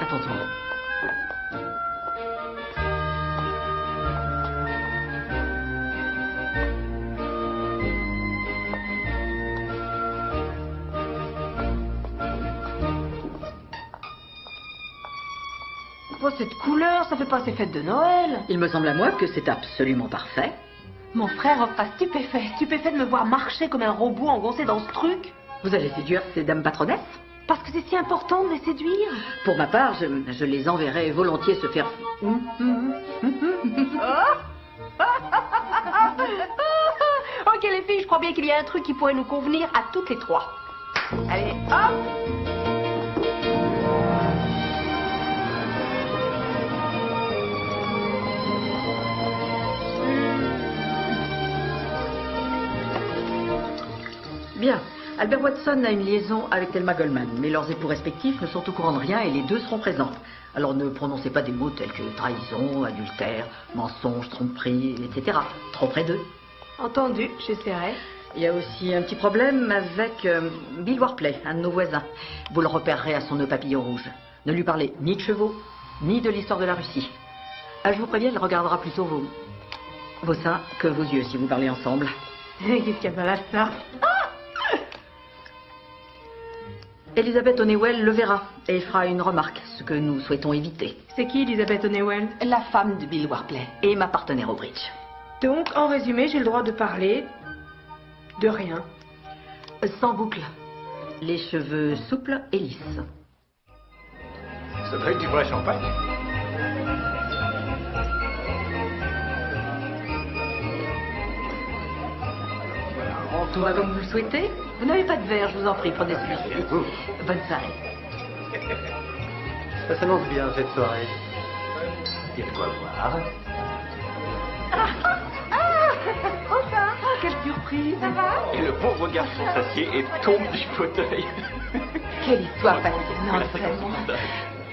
Attention. Oh, cette couleur, ça fait pas ces fêtes de Noël. Il me semble à moi que c'est absolument parfait. Mon frère sera stupéfait de me voir marcher comme un robot engoncé dans ce truc. Vous allez séduire ces dames patronesses? Parce que c'est si important de les séduire. Pour ma part, je les enverrai volontiers se faire... Ok les filles, je crois bien qu'il y a un truc qui pourrait nous convenir à toutes les trois. Allez, hop! Bien. Albert Watson a une liaison avec Thelma Goldman, mais leurs époux respectifs ne sont au courant de rien et les deux seront présents. Alors ne prononcez pas des mots tels que trahison, adultère, mensonge, tromperie, etc. Trop près d'eux. Entendu, j'essaierai. Il y a aussi un petit problème avec Bill Warpley, un de nos voisins. Vous le repérerez à son nœud papillon rouge. Ne lui parlez ni de chevaux, ni de l'histoire de la Russie. Ah, je vous préviens, il regardera plutôt vos seins que vos yeux si vous parlez ensemble. Qu'est-ce qu'il y a de mal à ça? Elizabeth Honeywell le verra et fera une remarque, ce que nous souhaitons éviter. C'est qui Elizabeth Honeywell? La femme de Bill Warpley. Et ma partenaire au bridge. Donc, en résumé, j'ai le droit de parler de rien. Sans boucle. Les cheveux souples et lisses. Ça doit être du vrai champagne. Tout va comme vous le souhaitez? Vous n'avez pas de verre, je vous en prie, prenez celui-ci. Bonne soirée. Ça s'annonce bien cette soirée. Il y a de quoi voir. Quelle surprise! Ça va? Et le pauvre garçon s'assied et tombe du fauteuil. Quelle histoire passionnante, vraiment.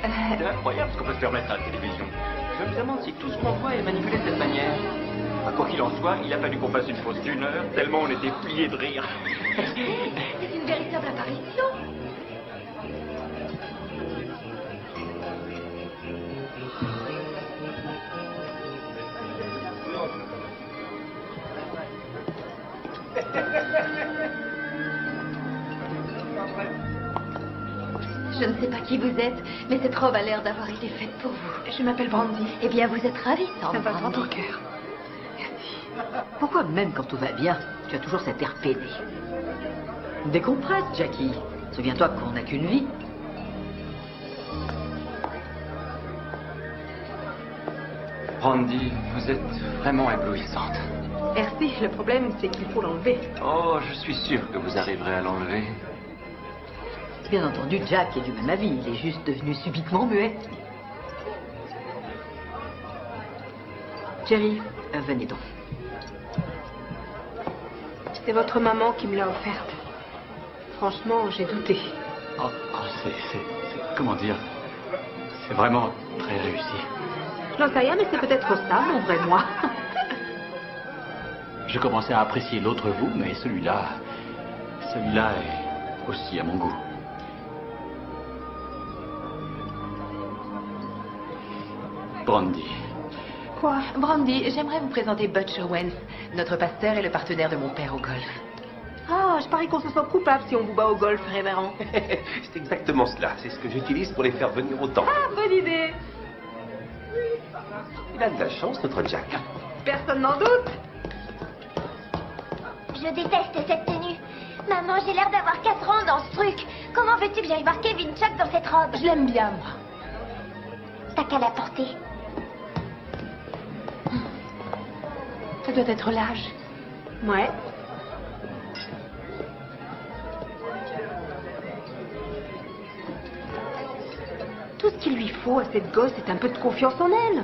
C'est incroyable ce qu'on peut se permettre à la télévision. Je me demande si tout ce qu'on voit est manipulé de cette manière. Enfin, quoi qu'il en soit, il a fallu qu'on fasse une pause d'1 heure, tellement on était pliés de rire. C'est une véritable apparition. Je ne sais pas qui vous êtes, mais cette robe a l'air d'avoir été faite pour vous. Je m'appelle Brandy. Eh bien, vous êtes ravissante. Ça va droit Brandy. au cœur. Pourquoi même quand tout va bien, tu as toujours cet air pédé? Décompresse, Jackie. Souviens-toi qu'on n'a qu'une vie. Brandy, vous êtes vraiment éblouissante. Merci, le problème c'est qu'il faut l'enlever. Oh, je suis sûr que vous arriverez à l'enlever. Bien entendu, Jack est du même avis. Il est juste devenu subitement muet. Jerry, venez donc. C'est votre maman qui me l'a offerte. Franchement, j'ai douté. Comment dire? C'est vraiment très réussi. Je n'en sais rien, mais c'est peut-être ça, mon vrai moi. Je commençais à apprécier l'autre vous, mais celui-là est aussi à mon goût. Brandy. Quoi? Brandy, j'aimerais vous présenter Butch Owens, notre pasteur et le partenaire de mon père au golf. Ah, je parie qu'on se sent coupable si on vous bat au golf, révérend. C'est exactement cela. C'est ce que j'utilise pour les faire venir au temple. Ah, bonne idée. Il a de la chance, notre Jack. Personne n'en doute. Je déteste cette tenue. Maman, j'ai l'air d'avoir 4 ans dans ce truc. Comment veux-tu que j'aille voir Kevin Chuck dans cette robe? Je l'aime bien, moi. T'as qu'à la porter. Ça doit être l'âge. Ouais. Tout ce qu'il lui faut à cette gosse, c'est un peu de confiance en elle.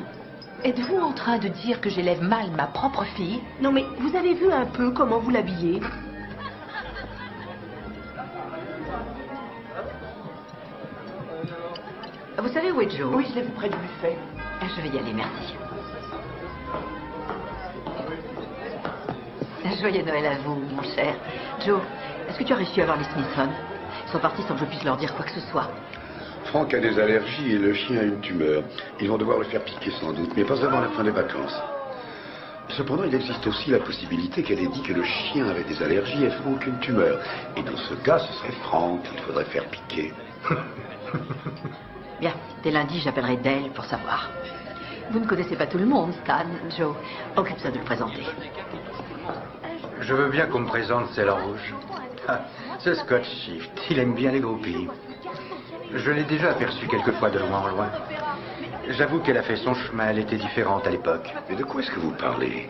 Êtes-vous en train de dire que j'élève mal ma propre fille? Non, mais vous avez vu un peu comment vous l'habillez? Vous savez où est Joe? Oui, je l'ai vu près du buffet. Je vais y aller, merci. Joyeux Noël à vous, mon cher. Joe, est-ce que tu as réussi à voir les Smithson? Ils sont partis sans que je puisse leur dire quoi que ce soit. Franck a des allergies et le chien a une tumeur. Ils vont devoir le faire piquer sans doute, mais pas avant la fin des vacances. Cependant, il existe aussi la possibilité qu'elle ait dit que le chien avait des allergies et Franck une tumeur. Et dans ce cas, ce serait Franck qu'il faudrait faire piquer. Bien, dès lundi, j'appellerai Dale pour savoir. Vous ne connaissez pas tout le monde, Stan. Joe, occupe-toi de le présenter. Je veux bien qu'on me présente Celle Rouge. Ah, c'est Scott Shift. Il aime bien les groupies. Je l'ai déjà aperçue quelquefois de loin en loin. J'avoue qu'elle a fait son chemin, elle était différente à l'époque. Mais de quoi est-ce que vous parlez?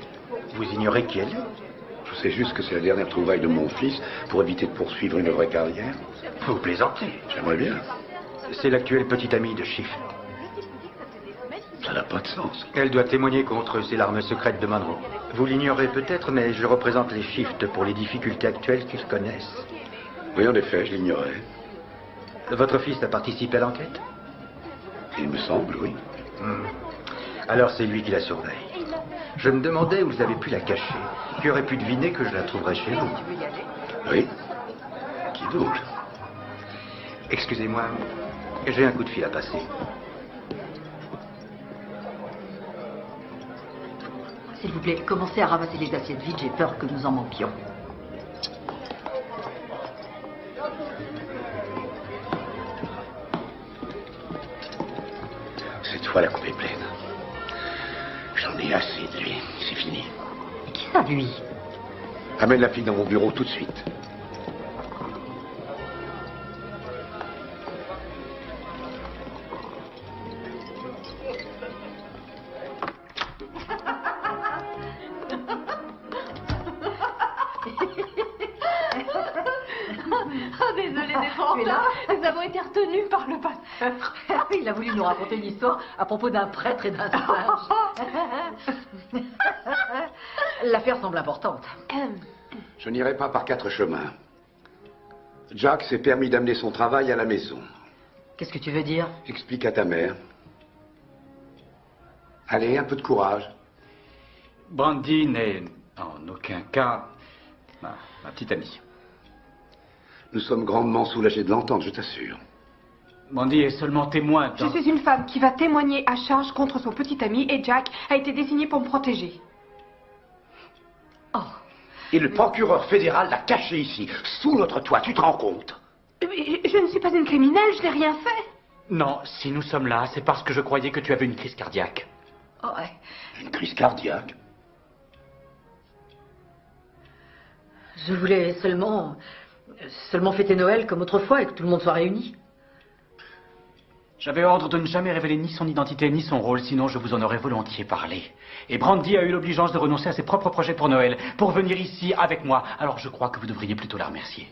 Vous ignorez qui elle est? Je sais juste que c'est la dernière trouvaille de mon fils pour éviter de poursuivre une vraie carrière. Vous plaisantez. J'aimerais bien. C'est l'actuelle petite amie de Shift. Ça n'a pas de sens. Elle doit témoigner contre ses larmes secrètes de Monroe. Vous l'ignorez peut-être, mais je représente les Shift pour les difficultés actuelles qu'ils connaissent. Oui, en effet, je l'ignorais. Votre fils a participé à l'enquête? Il me semble, oui. Alors c'est lui qui la surveille. Je me demandais où vous avez pu la cacher. Qui aurait pu deviner que je la trouverais chez vous? Oui. Qui donc? Excusez-moi, j'ai un coup de fil à passer. S'il vous plaît, commencez à ramasser les assiettes vides, j'ai peur que nous en manquions. Cette fois, la coupe est pleine. J'en ai assez de lui. C'est fini. Qui ça, lui? Amène la fille dans mon bureau tout de suite. Oh, désolé d'être en retard. Nous avons été retenus par le pasteur. Il a voulu nous raconter une histoire à propos d'un prêtre et d'un sage. L'affaire semble importante. Je n'irai pas par 4 chemins. Jack s'est permis d'amener son travail à la maison. Qu'est-ce que tu veux dire? Explique à ta mère. Allez, un peu de courage. Brandy n'est en aucun cas ma petite amie. Nous sommes grandement soulagés de l'entendre, je t'assure. Brandy est seulement témoin Je suis une femme qui va témoigner à charge contre son petit ami et Jack a été désigné pour me protéger. Et le procureur fédéral l'a caché ici, sous notre toit, tu te rends compte? Mais je ne suis pas une criminelle, je n'ai rien fait. Non, si nous sommes là, c'est parce que je croyais que tu avais une crise cardiaque. Oh, ouais. Une crise cardiaque? Je voulais seulement fêter Noël comme autrefois et que tout le monde soit réuni. J'avais ordre de ne jamais révéler ni son identité ni son rôle, sinon je vous en aurais volontiers parlé. Et Brandy a eu l'obligeance de renoncer à ses propres projets pour Noël, pour venir ici avec moi. Alors je crois que vous devriez plutôt la remercier.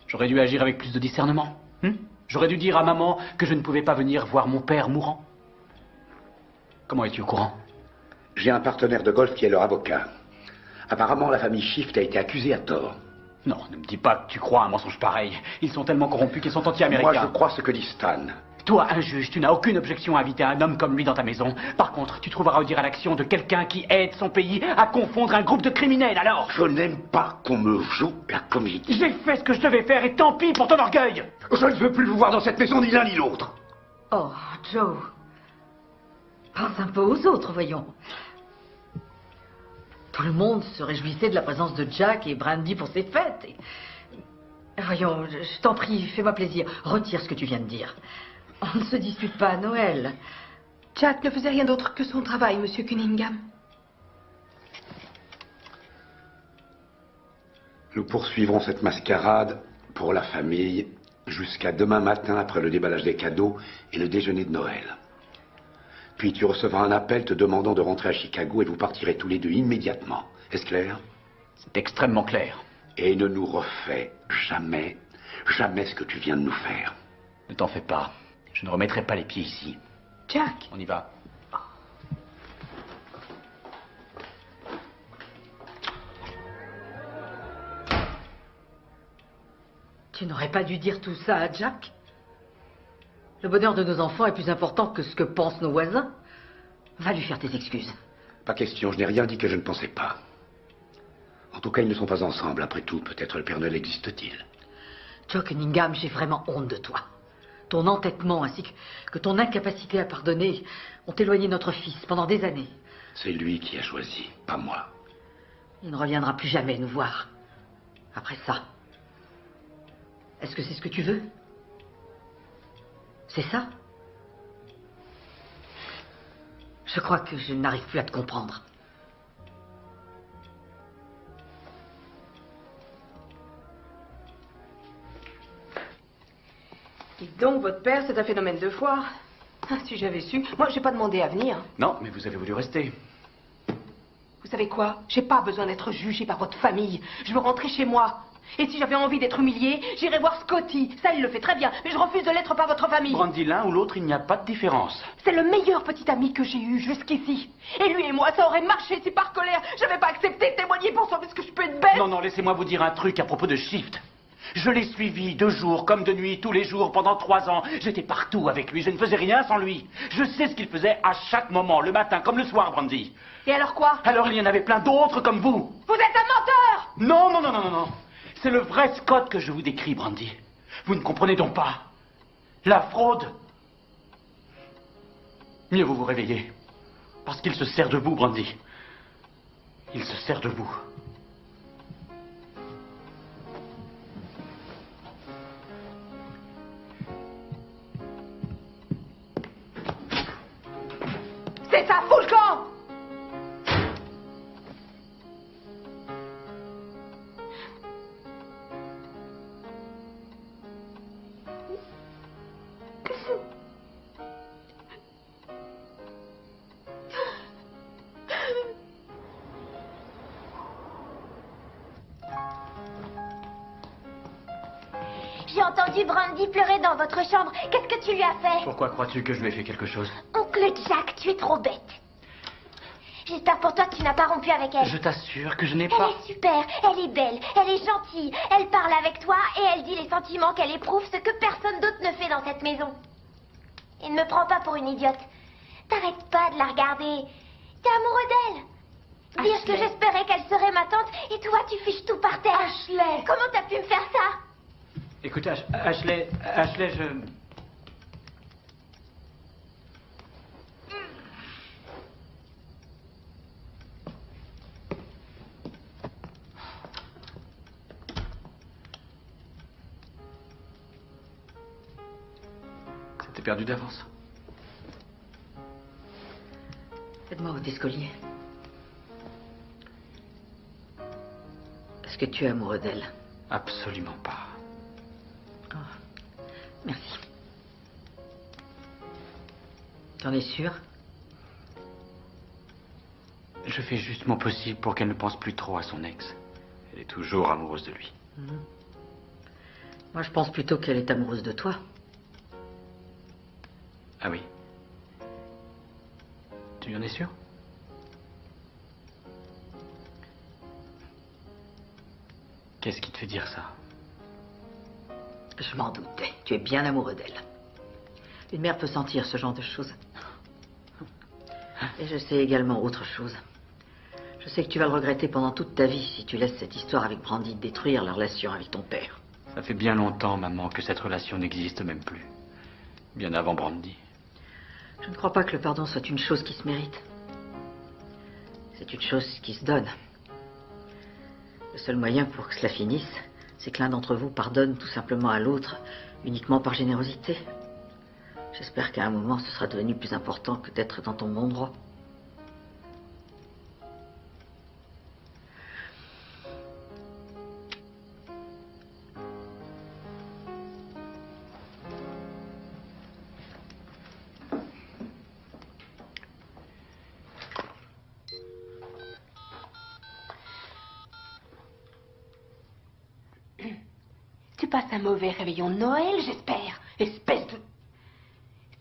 J'aurais dû agir avec plus de discernement. J'aurais dû dire à maman que je ne pouvais pas venir voir mon père mourant. Comment es-tu au courant? J'ai un partenaire de golf qui est leur avocat. Apparemment, la famille Shift a été accusée à tort. Non, ne me dis pas que tu crois à un mensonge pareil. Ils sont tellement corrompus qu'ils sont anti-américains. Moi, je crois ce que dit Stan. Toi, un juge, tu n'as aucune objection à inviter un homme comme lui dans ta maison. Par contre, tu trouveras redire à l'action de quelqu'un qui aide son pays à confondre un groupe de criminels, alors... Je n'aime pas qu'on me joue la comédie. J'ai fait ce que je devais faire et tant pis pour ton orgueil. Je ne veux plus vous voir dans cette maison, ni l'un ni l'autre. Oh, Joe. Pense un peu aux autres, voyons. Tout le monde se réjouissait de la présence de Jack et Brandy pour ses fêtes. Voyons, je t'en prie, fais-moi plaisir. Retire ce que tu viens de dire. On ne se dispute pas à Noël. Jack ne faisait rien d'autre que son travail, Monsieur Cunningham. Nous poursuivrons cette mascarade pour la famille jusqu'à demain matin après le déballage des cadeaux et le déjeuner de Noël. Puis tu recevras un appel te demandant de rentrer à Chicago et vous partirez tous les deux immédiatement. Est-ce clair? C'est extrêmement clair. Et ne nous refais jamais ce que tu viens de nous faire. Ne t'en fais pas. Je ne remettrai pas les pieds ici. Jack. On y va. Tu n'aurais pas dû dire tout ça à Jack? Le bonheur de nos enfants est plus important que ce que pensent nos voisins. Va lui faire tes excuses. Pas question, je n'ai rien dit que je ne pensais pas. En tout cas, ils ne sont pas ensemble. Après tout, peut-être le Père Noël existe-t-il. Joe Cunningham, j'ai vraiment honte de toi. Ton entêtement ainsi que ton incapacité à pardonner ont éloigné notre fils pendant des années. C'est lui qui a choisi, pas moi. Il ne reviendra plus jamais nous voir. Après ça. Est-ce que c'est ce que tu veux? C'est ça? Je crois que je n'arrive plus à te comprendre. Dites donc, votre père, c'est un phénomène de foire. Ah, si j'avais su. Moi, j'ai pas demandé à venir. Non, mais vous avez voulu rester. Vous savez quoi? J'ai pas besoin d'être jugée par votre famille. Je veux rentrer chez moi. Et si j'avais envie d'être humiliée, j'irais voir Scotty. Ça, il le fait très bien. Mais je refuse de l'être par votre famille. Brandy, l'un ou l'autre, il n'y a pas de différence. C'est le meilleur petit ami que j'ai eu jusqu'ici. Et lui et moi, ça aurait marché si par colère, j'avais pas accepté de témoigner pour ça parce que je peux être bête. Non, non, laissez-moi vous dire un truc à propos de Shift. Je l'ai suivi de jour comme de nuit, tous les jours, pendant 3 ans. J'étais partout avec lui, je ne faisais rien sans lui. Je sais ce qu'il faisait à chaque moment, le matin comme le soir, Brandy. Et alors quoi? Alors il y en avait plein d'autres comme vous. Vous êtes un menteur! Non, non, non, non, non, non. C'est le vrai Scott que je vous décris, Brandy. Vous ne comprenez donc pas. La fraude. Mieux vaut vous réveiller. Parce qu'il se sert de vous, Brandy. Il se sert de vous. C'est ça, fous le camp! J'ai entendu Brandy pleurer dans votre chambre. Qu'est-ce que tu lui as fait? Pourquoi crois-tu que je lui ai fait quelque chose? Oncle Jack, tu es trop bête. J'espère pour toi que tu n'as pas rompu avec elle. Je t'assure que je n'ai Elle pas... est super, elle est belle, elle est gentille, elle parle avec toi et elle dit les sentiments qu'elle éprouve, ce que personne d'autre ne fait dans cette maison. Et ne me prends pas pour une idiote. T'arrêtes pas de la regarder. T'es amoureux d'elle. Dire que j'espérais qu'elle serait ma tante et toi tu fiches tout par terre. Ashley! Comment t'as pu me faire ça? Écoute, Ashley, je... C'était perdu d'avance. Faites-moi ôter ce collier. Est-ce que tu es amoureux d'elle? Absolument pas. Merci. T'en es sûr? Je fais juste mon possible pour qu'elle ne pense plus trop à son ex. Elle est toujours amoureuse de lui. Moi, je pense plutôt qu'elle est amoureuse de toi. Ah oui? Tu en es sûr? Qu'est-ce qui te fait dire ça? Je m'en doutais. Tu es bien amoureux d'elle. Une mère peut sentir ce genre de choses. Et je sais également autre chose. Je sais que tu vas le regretter pendant toute ta vie si tu laisses cette histoire avec Brandy détruire la relation avec ton père. Ça fait bien longtemps, maman, que cette relation n'existe même plus. Bien avant Brandy. Je ne crois pas que le pardon soit une chose qui se mérite. C'est une chose qui se donne. Le seul moyen pour que cela finisse, c'est que l'un d'entre vous pardonne tout simplement à l'autre, uniquement par générosité. J'espère qu'à un moment, ce sera devenu plus important que d'être dans ton bon droit. Tu passes un mauvais réveillon de Noël, j'espère. Espèce de...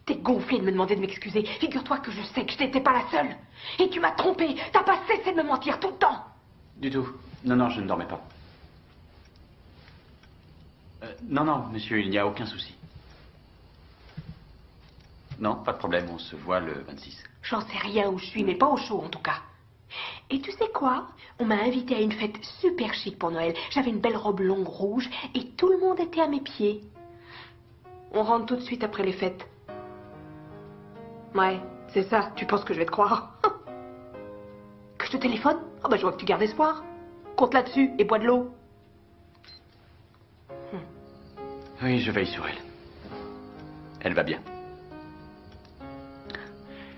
T'es gonflé de me demander de m'excuser. Figure-toi que je sais que je n'étais pas la seule. Et tu m'as trompé. T'as pas cessé de me mentir tout le temps. Du tout. Non, non, je ne dormais pas. Non, non, monsieur, il n'y a aucun souci. Non, pas de problème, on se voit le 26. J'en sais rien où je suis, mais pas au chaud en tout cas. Et tu sais quoi? On m'a invité à une fête super chic pour Noël. J'avais une belle robe longue rouge et tout le monde était à mes pieds. On rentre tout de suite après les fêtes. Ouais, c'est ça. Tu penses que je vais te croire? Que je te téléphone? Oh bah je vois que tu gardes espoir. Compte là-dessus et bois de l'eau. Oui, je veille sur elle. Elle va bien.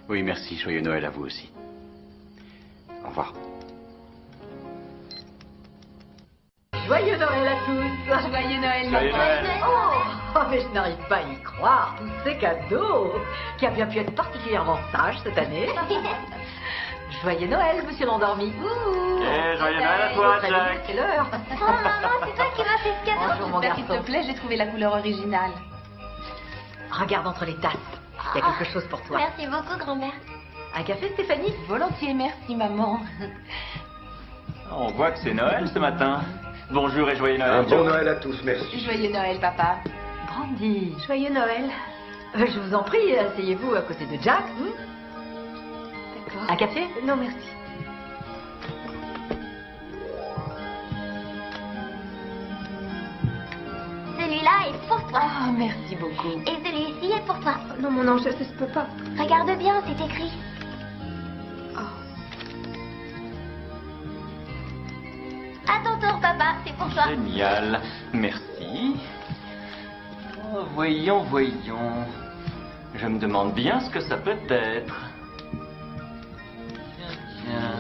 Oui, merci. Joyeux Noël à vous aussi. Au revoir. Joyeux Noël à tous. Joyeux Noël. Joyeux Noël. Oh Oh, mais je n'arrive pas à y croire, tous ces cadeaux, qui a bien pu être particulièrement sage cette année. Joyeux Noël, monsieur l'endormi. Joyeux Noël à toi, Jack. C'est l'heure. Oh maman, c'est toi qui m'as fait ce cadeau. Bonjour, mon J'espère qu'il garçon. te plaît, j'ai trouvé la couleur originale. Regarde entre les tasses. Il y a quelque chose pour toi. Merci beaucoup, grand-mère. Un café, Stéphanie? Volontiers, merci, maman. On voit que c'est Noël ce matin. Bonjour et joyeux Noël. Un bon Noël à tous, merci. Joyeux Noël, papa. Brandy. Joyeux Noël. Je vous en prie, asseyez-vous à côté de Jack. D'accord. Un café? Non, merci. Celui-là est pour toi. Ah, merci beaucoup. Et celui-ci est pour toi. Non, mon ange, ça se peut pas. Regarde bien, c'est écrit. À ton tour, papa, c'est pour toi. Génial. Merci. Oh, voyons, voyons. Je me demande bien ce que ça peut être. Tiens.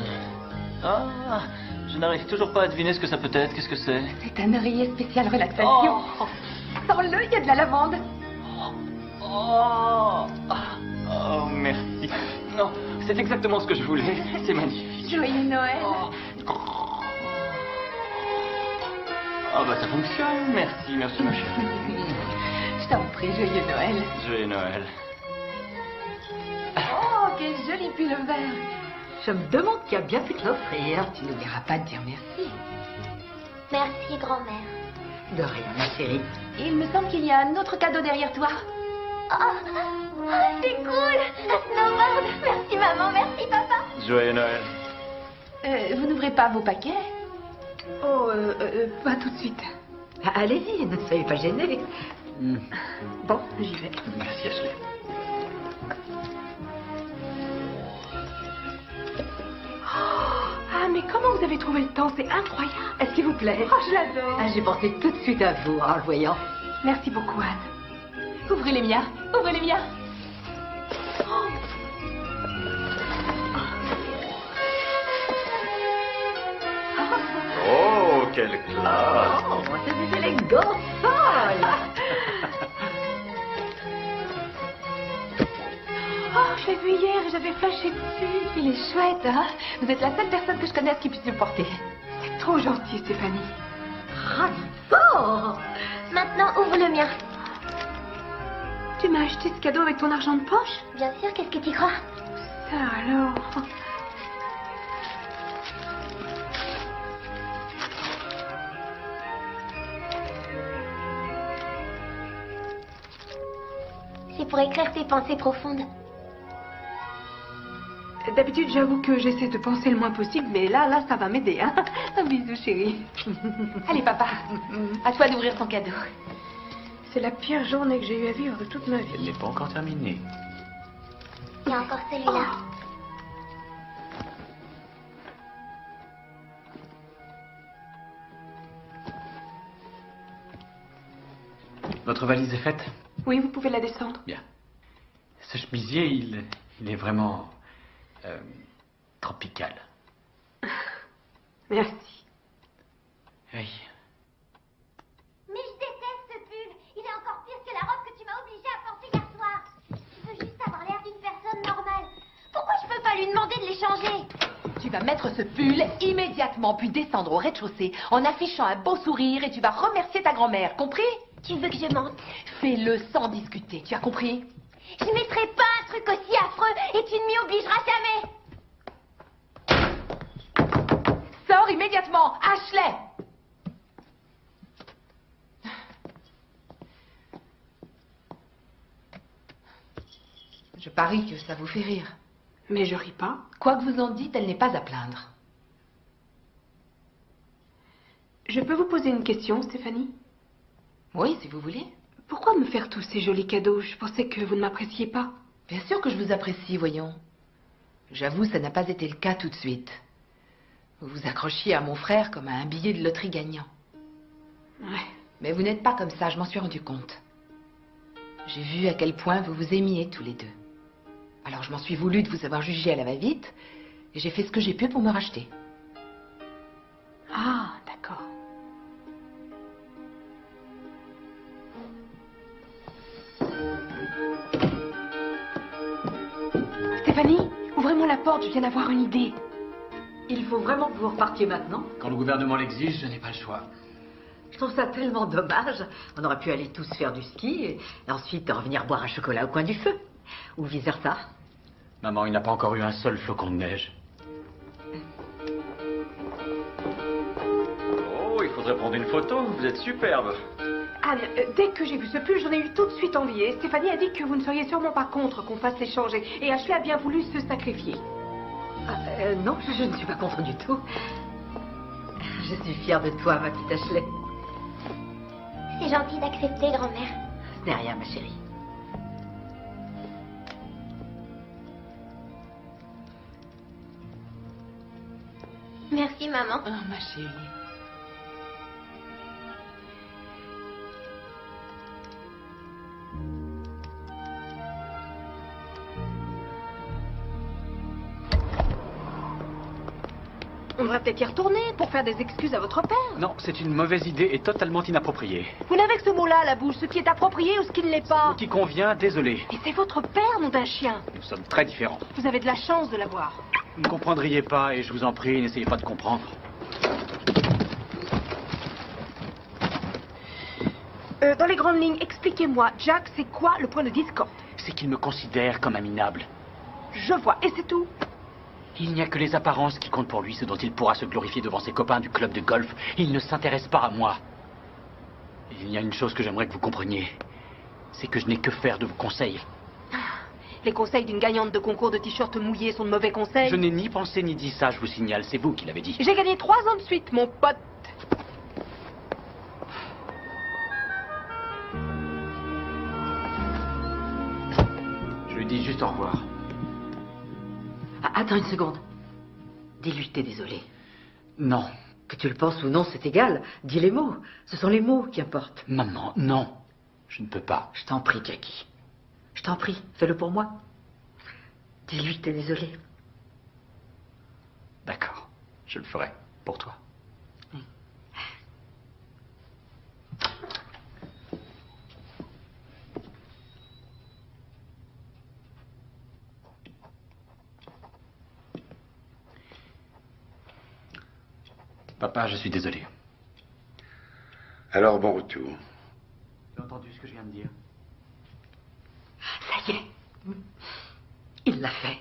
Ah, je n'arrive toujours pas à deviner ce que ça peut être. Qu'est-ce que c'est? C'est un oreiller spécial relaxation. Sens-le, il y a de la lavande. Oh, merci. Non, c'est exactement ce que je voulais. C'est magnifique. Joyeux Noël. Ah bah ça fonctionne. Merci, merci ma chérie. Je t'en prie, joyeux Noël. Joyeux Noël. Oh, quel joli pull vert. Je me demande qui a bien pu te l'offrir. Tu n'oublieras pas de dire merci. Merci, grand-mère. De rien, ma chérie. Il me semble qu'il y a un autre cadeau derrière toi. Oh, c'est cool. Snowboard. Merci, maman. Merci, papa. Joyeux Noël. Vous n'ouvrez pas vos paquets? Oh, pas tout de suite. Allez-y, ne soyez pas gênés. Bon, j'y vais. Merci Ashley. Ah, mais comment vous avez trouvé le temps? C'est incroyable. Est-ce qu'il vous plaît? Oh, je l'adore. J'ai pensé tout de suite à vous en le voyant. Merci beaucoup, Anne. Ouvrez les miens. Ouvrez les miens. Oh, quelle classe. Oh, c'est des élégances folles. Oh, je l'ai vu hier et j'avais flashé dessus. Il est chouette, hein? Vous êtes la seule personne que je connaisse qui puisse le porter. C'est trop gentil, Stéphanie. Ravissant. Maintenant, ouvre le mien. Tu m'as acheté ce cadeau avec ton argent de poche? Bien sûr, qu'est-ce que tu crois? Ça alors. C'est pour écrire tes pensées profondes. D'habitude, j'avoue que j'essaie de penser le moins possible, mais là, ça va m'aider, hein. Un bisou, chérie. Allez, papa. À toi d'ouvrir ton cadeau. C'est la pire journée que j'ai eu à vivre de toute ma vie. Elle n'est pas encore terminée. Il y a encore celui-là. Votre valise est faite? Oui, vous pouvez la descendre. Bien. Ce chemisier, il est vraiment tropical. Merci. Oui. Mais je déteste ce pull. Il est encore pire que la robe que tu m'as obligée à porter hier soir. Je veux juste avoir l'air d'une personne normale. Pourquoi je peux pas lui demander de l'échanger? Tu vas mettre ce pull immédiatement, puis descendre au rez-de-chaussée en affichant un beau sourire et tu vas remercier ta grand-mère, compris? Tu veux que je mente? Fais-le sans discuter, tu as compris? Je ne mettrai pas un truc aussi affreux et tu ne m'y obligeras jamais. Sors immédiatement, Ashley! Je parie que ça vous fait rire. Mais je ris pas. Quoi que vous en dites, elle n'est pas à plaindre. Je peux vous poser une question, Stéphanie? Oui, si vous voulez. Pourquoi me faire tous ces jolis cadeaux? Je pensais que vous ne m'appréciez pas. Bien sûr que je vous apprécie, voyons. J'avoue, ça n'a pas été le cas tout de suite. Vous vous accrochiez à mon frère comme à un billet de loterie gagnant. Ouais. Mais vous n'êtes pas comme ça, je m'en suis rendu compte. J'ai vu à quel point vous vous aimiez tous les deux. Alors je m'en suis voulu de vous avoir jugé à la va-vite, et j'ai fait ce que j'ai pu pour me racheter. Ah, d'accord. importe, je viens d'avoir une idée. Il faut vraiment que vous repartiez maintenant. Quand le gouvernement l'exige, je n'ai pas le choix. Je trouve ça tellement dommage. On aurait pu aller tous faire du ski et ensuite revenir boire un chocolat au coin du feu. Ou vice-versa. Maman, il n'a pas encore eu un seul flocon de neige. Oh, il faudrait prendre une photo. Vous êtes superbe. Anne, dès que j'ai vu ce pull, j'en ai eu tout de suite envie. Et Stéphanie a dit que vous ne seriez sûrement pas contre qu'on fasse l'échanger. Et Ashley a bien voulu se sacrifier. Non, je ne suis pas contre du tout. Je suis fière de toi, ma petite Ashley. C'est gentil d'accepter, grand-mère. Ce n'est rien, ma chérie. Merci, maman. Oh, ma chérie. On devrait peut-être y retourner pour faire des excuses à votre père. Non, c'est une mauvaise idée et totalement inappropriée. Vous n'avez que ce mot-là à la bouche, ce qui est approprié ou ce qui ne l'est pas. Ce qui convient, désolé. Et c'est votre père, nom d'un chien. Nous sommes très différents. Vous avez de la chance de l'avoir. Vous ne comprendriez pas et je vous en prie, n'essayez pas de comprendre. Dans les grandes lignes, expliquez-moi, Jack, c'est quoi le point de discorde? C'est qu'il me considère comme un minable. Je vois, et c'est tout. Il n'y a que les apparences qui comptent pour lui, ce dont il pourra se glorifier devant ses copains du club de golf. Il ne s'intéresse pas à moi. Et il y a une chose que j'aimerais que vous compreniez. C'est que je n'ai que faire de vos conseils. Les conseils d'une gagnante de concours de t-shirt mouillés sont de mauvais conseils. Je n'ai ni pensé ni dit ça, je vous signale. C'est vous qui l'avez dit. J'ai gagné 3 ans de suite, mon pote. Je lui dis juste au revoir. Attends une seconde. Dis-lui que t'es désolé. Non. Que tu le penses ou non, c'est égal. Dis les mots. Ce sont les mots qui importent. Maman, non. Je ne peux pas. Je t'en prie, Jackie. Je t'en prie, fais-le pour moi. Dis-lui que t'es désolé. D'accord. Je le ferai. Pour toi. Papa, je suis désolé. Alors, bon retour. Tu as entendu ce que je viens de dire? Ça y est. Il l'a fait.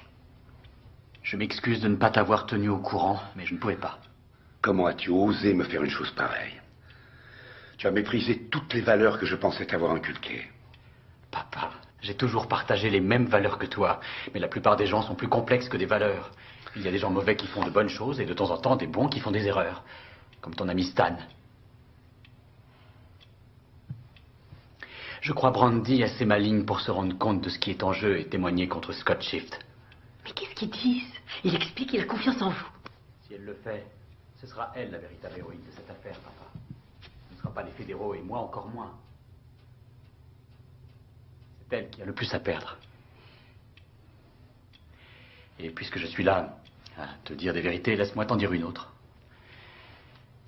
Je m'excuse de ne pas t'avoir tenu au courant, mais je ne pouvais pas. Comment as-tu osé me faire une chose pareille? Tu as méprisé toutes les valeurs que je pensais t'avoir inculquées. Papa, j'ai toujours partagé les mêmes valeurs que toi, mais la plupart des gens sont plus complexes que des valeurs. Il y a des gens mauvais qui font de bonnes choses et de temps en temps des bons qui font des erreurs. Comme ton ami Stan. Je crois Brandy assez maligne pour se rendre compte de ce qui est en jeu et témoigner contre Scott Shift. Mais qu'est-ce qu'ils disent? Il explique qu'il a confiance en vous. Si elle le fait, ce sera elle la véritable héroïne de cette affaire, papa. Ce ne sera pas les fédéraux et moi encore moins. C'est elle qui a le plus à perdre. Et puisque je suis là à te dire des vérités, laisse-moi t'en dire une autre.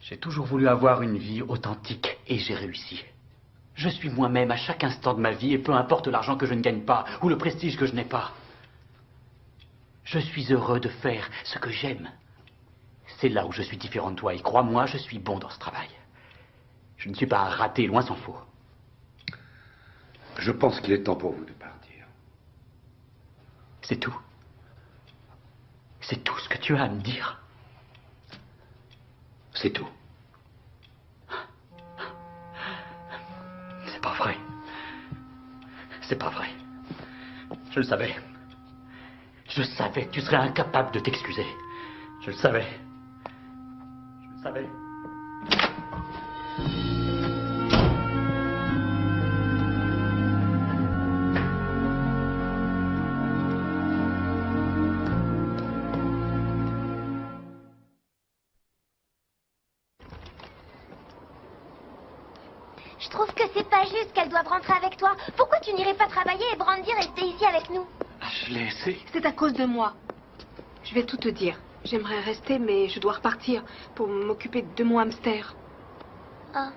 J'ai toujours voulu avoir une vie authentique et j'ai réussi. Je suis moi-même à chaque instant de ma vie et peu importe l'argent que je ne gagne pas ou le prestige que je n'ai pas. Je suis heureux de faire ce que j'aime. C'est là où je suis différent de toi et crois-moi, je suis bon dans ce travail. Je ne suis pas un raté, loin s'en faut. Je pense qu'il est temps pour vous de partir. C'est tout. C'est tout ce que tu as à me dire. C'est tout. C'est pas vrai. C'est pas vrai. Je le savais. Je savais que tu serais incapable de t'excuser. Je le savais. Je le savais. Je trouve que c'est pas juste qu'elle doive rentrer avec toi. Pourquoi tu n'irais pas travailler et Brandy rester ici avec nous? Ashley, C'est à cause de moi. Je vais tout te dire. J'aimerais rester, mais je dois repartir pour m'occuper de mon hamster. Oh.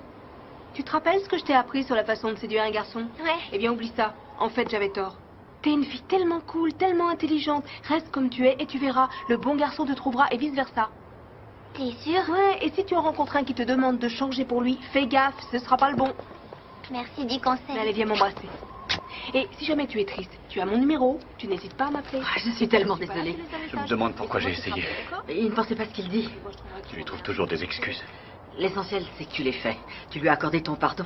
Tu te rappelles ce que je t'ai appris sur la façon de séduire un garçon? Ouais. Eh bien, oublie ça. En fait, j'avais tort. T'es une fille tellement cool, tellement intelligente. Reste comme tu es et tu verras. Le bon garçon te trouvera et vice-versa. T'es sûre? Ouais, et si tu en rencontres un qui te demande de changer pour lui, fais gaffe, ce sera pas le bon. Merci du conseil. Allez, viens m'embrasser. Et si jamais tu es triste, tu as mon numéro, tu n'hésites pas à m'appeler. Je suis tellement désolée. Je me demande pourquoi j'ai essayé. Il ne pensait pas ce qu'il dit. Tu lui trouves toujours des excuses. L'essentiel, c'est que tu l'aies fait. Tu lui as accordé ton pardon.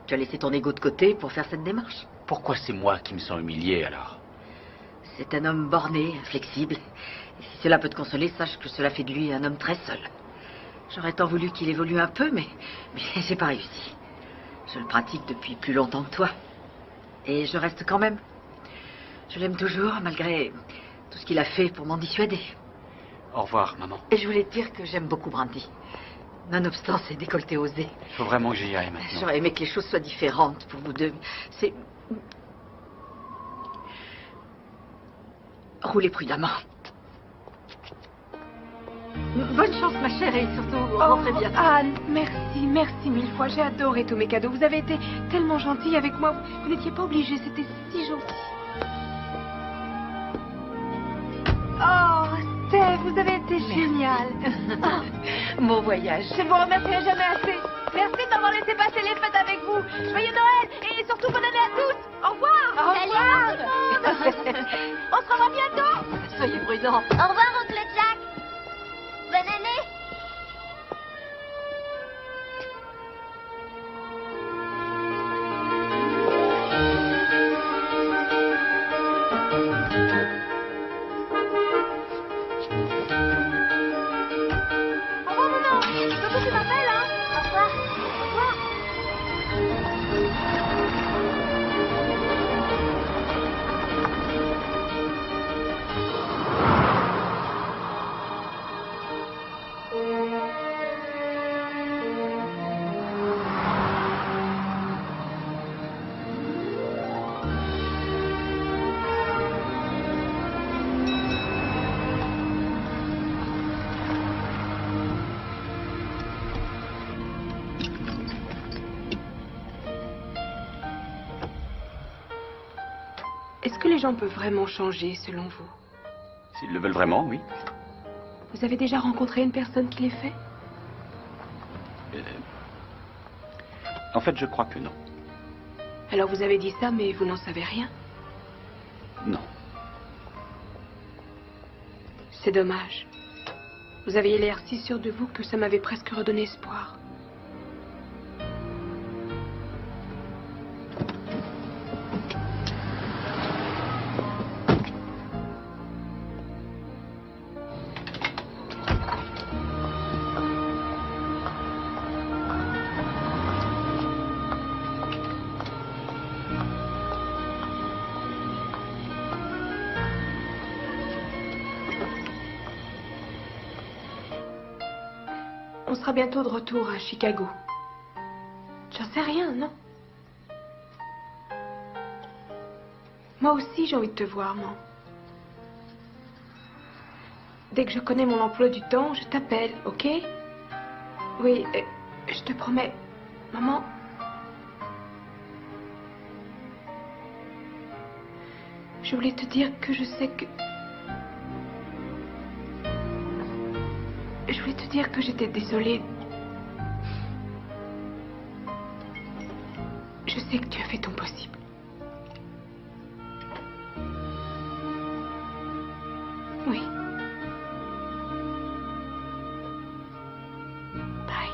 Tu as laissé ton ego de côté pour faire cette démarche. Pourquoi c'est moi qui me sens humilié alors? C'est un homme borné, inflexible. Et si cela peut te consoler, sache que cela fait de lui un homme très seul. J'aurais tant voulu qu'il évolue un peu, mais j'ai pas réussi. Je le pratique depuis plus longtemps que toi. Et je reste quand même. Je l'aime toujours, malgré tout ce qu'il a fait pour m'en dissuader. Au revoir, maman. Et je voulais te dire que j'aime beaucoup Brandy. Nonobstant ses décolletés osés. Il faut vraiment que j'y aille maintenant. J'aurais aimé que les choses soient différentes pour vous deux. C'est... Roulez prudemment. Bonne chance, ma chère, et surtout, rentrez bien. Anne, merci mille fois. J'ai adoré tous mes cadeaux. Vous avez été tellement gentille avec moi. Vous n'étiez pas obligée, c'était si gentil. Oh, Steph, vous avez été génial. Bon voyage. Je ne vous remercierai jamais assez. Merci de m'avoir laissé passer les fêtes avec vous. Joyeux Noël et surtout bonne année à tous. Au revoir. Au revoir. On se revoit bientôt. Soyez prudents. Au revoir, oncle Jack. Bonne année. Au revoir, maman. Surtout tu m'appelles, hein. Au revoir. Au revoir. Est-ce que les gens peuvent vraiment changer selon vous? S'ils le veulent vraiment, oui. Vous avez déjà rencontré une personne qui l'ait fait? En fait, je crois que non. Alors vous avez dit ça, mais vous n'en savez rien. Non. C'est dommage. Vous aviez l'air si sûr de vous que ça m'avait presque redonné espoir. On sera bientôt de retour à Chicago. J'en sais rien, non? Moi aussi, j'ai envie de te voir, maman. Dès que je connais mon emploi du temps, je t'appelle, ok? Oui, je te promets. Maman. Je voulais te dire que je sais que... Je voulais te dire que j'étais désolée. Je sais que tu as fait ton possible. Oui. Bye.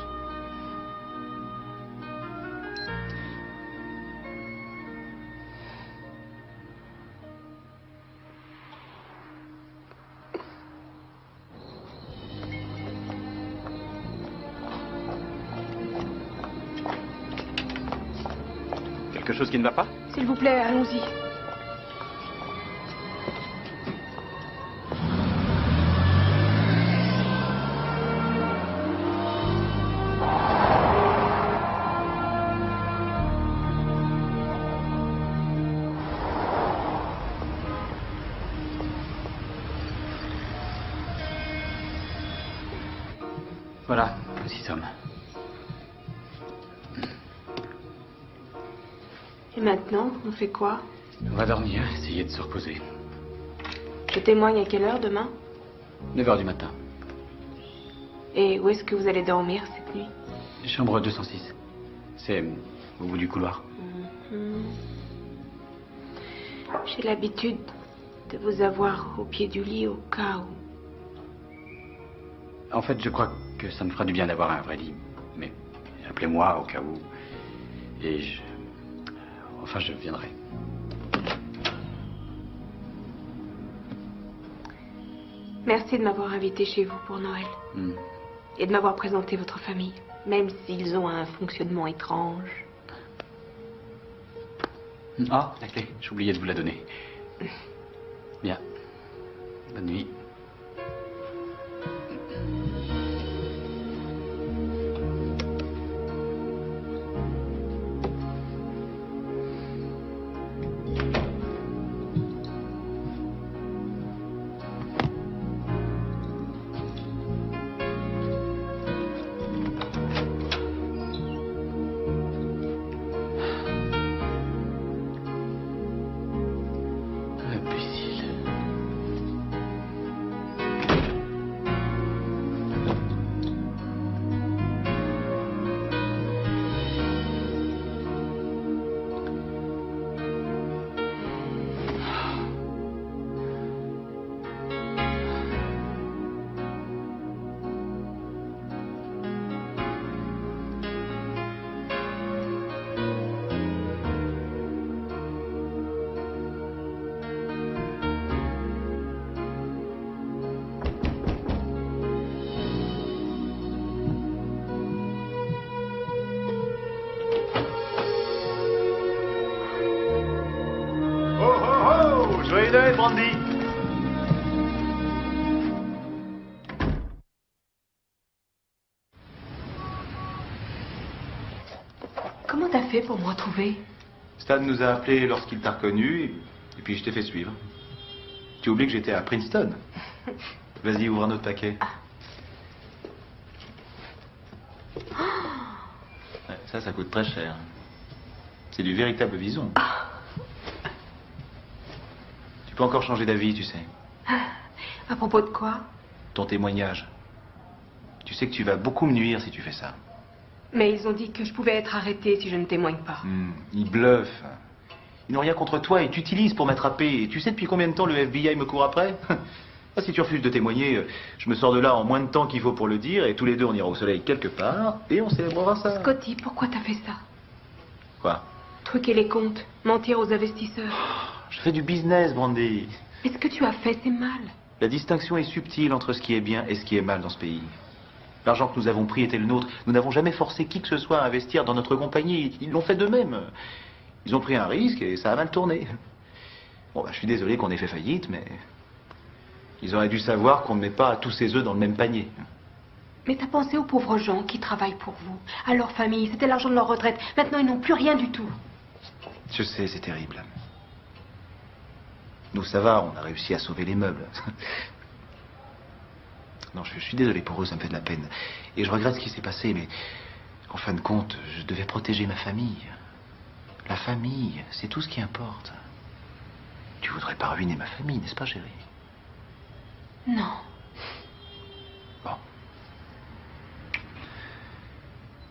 Quelque chose qui ne va pas? S'il vous plaît, allons-y. Voilà, nous y sommes. Et maintenant, on fait quoi? On va dormir, essayer de se reposer. Je témoigne à quelle heure demain? 9h du matin. Et où est-ce que vous allez dormir cette nuit? Chambre 206. C'est au bout du couloir. J'ai l'habitude de vous avoir au pied du lit au cas où. En fait, je crois que ça me fera du bien d'avoir un vrai lit. Mais appelez-moi au cas où. Et enfin, je viendrai. Merci de m'avoir invité chez vous pour Noël. Et de m'avoir présenté votre famille, même s'ils ont un fonctionnement étrange. Ah, la clé, j'ai oublié de vous la donner. Bien. Bonne nuit. Joyeux Noël, Brandy. Comment t'as fait pour me retrouver? Stan nous a appelés lorsqu'il t'a reconnu, et puis je t'ai fait suivre. Tu oublies que j'étais à Princeton. Vas-y, ouvre un autre paquet. Ouais, ça coûte très cher. C'est du véritable vison. Tu peux encore changer d'avis, tu sais. À propos de quoi? Ton témoignage. Tu sais que tu vas beaucoup me nuire si tu fais ça. Mais ils ont dit que je pouvais être arrêtée si je ne témoigne pas. Ils bluffent. Ils n'ont rien contre toi, ils t'utilisent pour m'attraper. Et tu sais depuis combien de temps le FBI me court après? Ah, si tu refuses de témoigner, je me sors de là en moins de temps qu'il faut pour le dire, et tous les deux on ira au soleil quelque part, et on célébrera ça. Scotty, pourquoi t'as fait ça? Quoi? Truquer les comptes, mentir aux investisseurs. Je fais du business, Brandy. Et ce que tu as fait, c'est mal. La distinction est subtile entre ce qui est bien et ce qui est mal dans ce pays. L'argent que nous avons pris était le nôtre. Nous n'avons jamais forcé qui que ce soit à investir dans notre compagnie. Ils l'ont fait d'eux-mêmes. Ils ont pris un risque et ça a mal tourné. Bon, je suis désolé qu'on ait fait faillite, mais... Ils auraient dû savoir qu'on ne met pas tous ses œufs dans le même panier. Mais t'as pensé aux pauvres gens qui travaillent pour vous, à leur famille, c'était l'argent de leur retraite. Maintenant, ils n'ont plus rien du tout. Je sais, c'est terrible. Nous, ça va, on a réussi à sauver les meubles. Non, je suis désolé pour eux, ça me fait de la peine. Et je regrette ce qui s'est passé, mais en fin de compte, je devais protéger ma famille. La famille, c'est tout ce qui importe. Tu voudrais pas ruiner ma famille, n'est-ce pas, chérie? Non. Bon.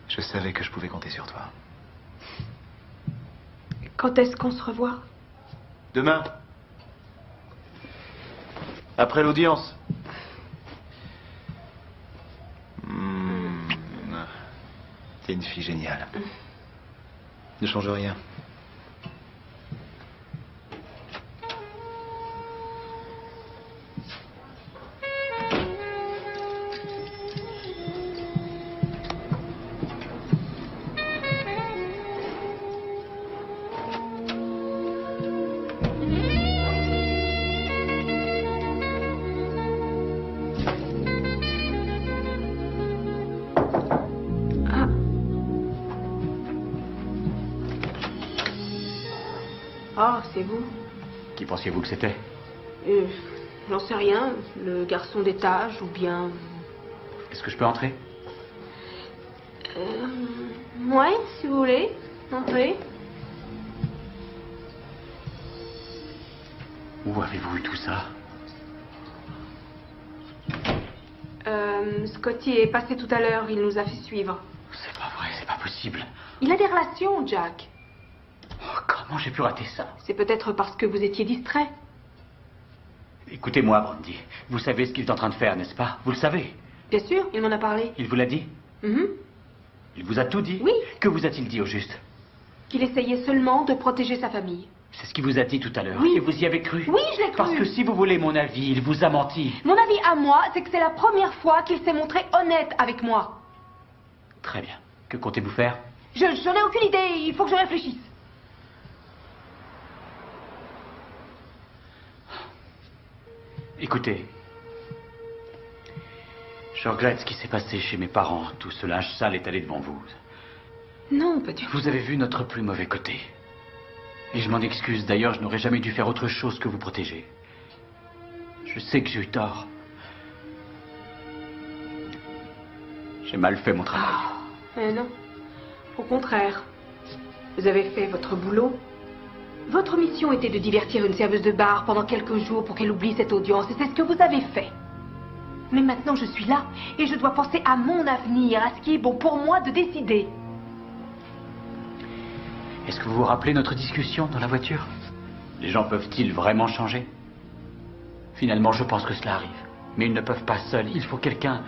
Je savais que je pouvais compter sur toi. Quand est-ce qu'on se revoit? Demain. Après l'audience. T'es une fille géniale. Ne change rien. Oh, c'est vous. Qui pensiez-vous que c'était? J'en sais rien. Le garçon d'étage ou bien... Est-ce que je peux entrer? Ouais, si vous voulez. Entrez. Où avez-vous eu tout ça? Scotty est passé tout à l'heure, il nous a fait suivre. C'est pas vrai, c'est pas possible. Il a des relations, Jack. Oh, comment j'ai pu rater ça? C'est peut-être parce que vous étiez distrait. Écoutez-moi, Brandy. Vous savez ce qu'il est en train de faire, n'est-ce pas? Vous le savez? Bien sûr, il m'en a parlé. Il vous l'a dit? Il vous a tout dit? Oui. Que vous a-t-il dit au juste? Qu'il essayait seulement de protéger sa famille. C'est ce qu'il vous a dit tout à l'heure. Oui. Et vous y avez cru? Oui, je l'ai cru. Parce que si vous voulez mon avis, il vous a menti. Mon avis à moi, c'est que c'est la première fois qu'il s'est montré honnête avec moi. Très bien. Que comptez-vous faire? J'en ai aucune idée, il faut que je réfléchisse. Écoutez, je regrette ce qui s'est passé chez mes parents. Tout ce linge sale est allé devant vous. Non, pas du tout. Vous avez vu notre plus mauvais côté. Et je m'en excuse. D'ailleurs, je n'aurais jamais dû faire autre chose que vous protéger. Je sais que j'ai eu tort. J'ai mal fait mon travail. Mais non. Au contraire. Vous avez fait votre boulot. Votre mission était de divertir une serveuse de bar pendant quelques jours pour qu'elle oublie cette audience. Et c'est ce que vous avez fait. Mais maintenant, je suis là. Et je dois penser à mon avenir, à ce qui est bon pour moi de décider. Est-ce que vous vous rappelez notre discussion dans la voiture? Les gens peuvent-ils vraiment changer? Finalement, je pense que cela arrive. Mais ils ne peuvent pas seuls. Il faut quelqu'un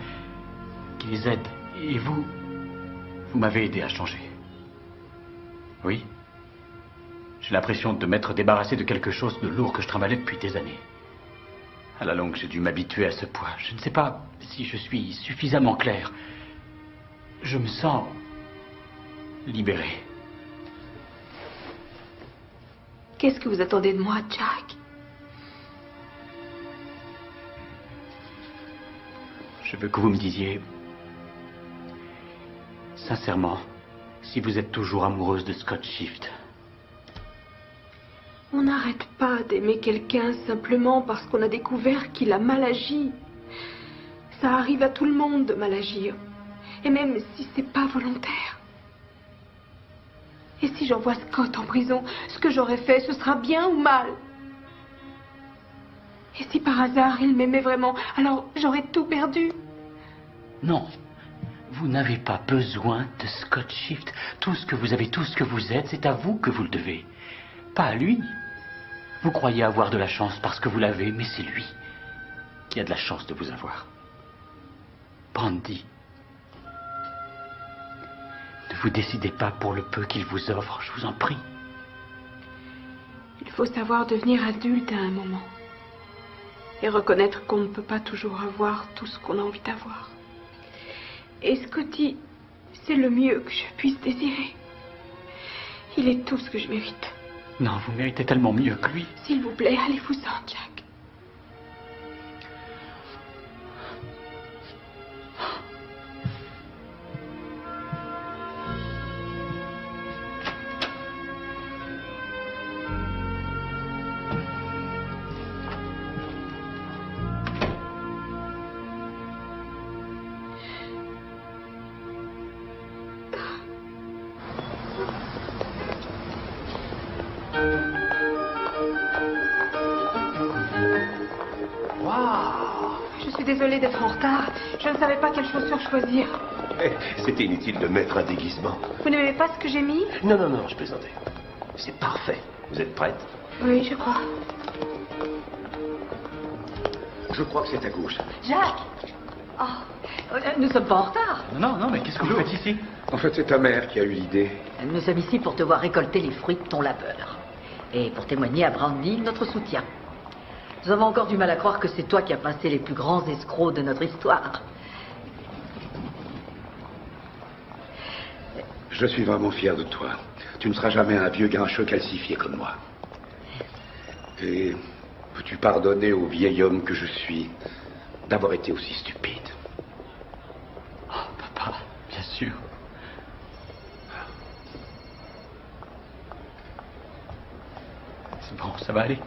qui les aide. Et vous m'avez aidé à changer. Oui. J'ai l'impression de m'être débarrassé de quelque chose de lourd que je trimballais depuis des années. À la longue, j'ai dû m'habituer à ce poids. Je ne sais pas si je suis suffisamment clair. Je me sens libéré. Qu'est-ce que vous attendez de moi, Jack? Je veux que vous me disiez, sincèrement, si vous êtes toujours amoureuse de Scott Shift. On n'arrête pas d'aimer quelqu'un simplement parce qu'on a découvert qu'il a mal agi. Ça arrive à tout le monde de mal agir. Et même si c'est pas volontaire. Et si j'envoie Scott en prison, ce que j'aurais fait, ce sera bien ou mal? Et si par hasard il m'aimait vraiment, alors j'aurais tout perdu? Non. Vous n'avez pas besoin de Scott Shift. Tout ce que vous avez, tout ce que vous êtes, c'est à vous que vous le devez. Pas à lui. Vous croyez avoir de la chance parce que vous l'avez, mais c'est lui qui a de la chance de vous avoir. Brandy. Ne vous décidez pas pour le peu qu'il vous offre, je vous en prie. Il faut savoir devenir adulte à un moment. Et reconnaître qu'on ne peut pas toujours avoir tout ce qu'on a envie d'avoir. Et Scotty, c'est le mieux que je puisse désirer. Il est tout ce que je mérite. Non, vous méritez tellement mieux que lui. S'il vous plaît, allez-vous-en, Jack. Je suis désolée d'être en retard. Je ne savais pas quelle chaussure choisir. C'était inutile de mettre un déguisement. Vous n'aimez pas ce que j'ai mis? Non, non, non, je plaisantais. C'est parfait. Vous êtes prête? Oui, je crois. Je crois que c'est à gauche. Jacques! Oh, nous ne sommes pas en retard. Non, mais qu'est-ce que vous faites ici? En fait, c'est ta mère qui a eu l'idée. Nous sommes ici pour te voir récolter les fruits de ton labeur. Et pour témoigner à Brandy notre soutien. Nous avons encore du mal à croire que c'est toi qui as pincé les plus grands escrocs de notre histoire. Je suis vraiment fier de toi. Tu ne seras jamais un vieux grincheux calcifié comme moi. Et peux-tu pardonner au vieil homme que je suis d'avoir été aussi stupide? Oh, papa, bien sûr. C'est bon, ça va aller.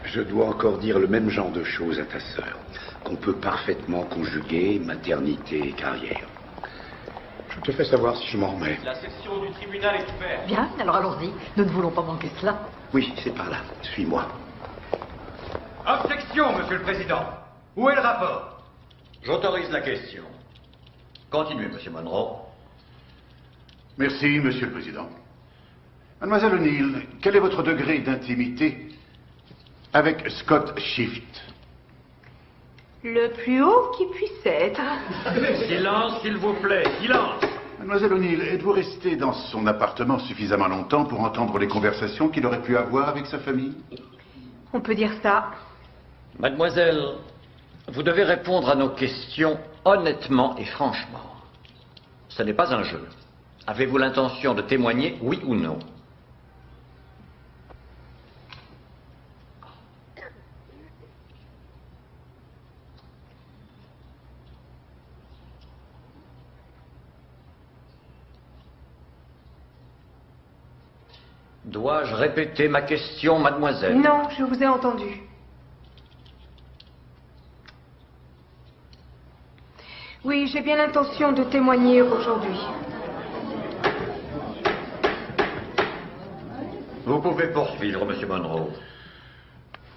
Je dois encore dire le même genre de choses à ta sœur, qu'on peut parfaitement conjuguer maternité et carrière. Je te fais savoir si je m'en remets. La section du tribunal est ouverte. Bien, alors allons-y. Nous ne voulons pas manquer cela. Oui, c'est par là. Suis-moi. Objection, Monsieur le Président. Où est le rapport? J'autorise la question. Continuez, Monsieur Monroe. Merci, Monsieur le Président. Mademoiselle O'Neill, quel est votre degré d'intimité avec Scott Shift? Le plus haut qui puisse être. Silence, s'il vous plaît, silence. Mademoiselle O'Neill, êtes-vous restée dans son appartement suffisamment longtemps pour entendre les conversations qu'il aurait pu avoir avec sa famille? On peut dire ça. Mademoiselle, vous devez répondre à nos questions honnêtement et franchement. Ce n'est pas un jeu. Avez-vous l'intention de témoigner, oui ou non? Dois-je répéter ma question, mademoiselle? Non, je vous ai entendu. Oui, j'ai bien l'intention de témoigner aujourd'hui. Vous pouvez poursuivre, Monsieur Monroe.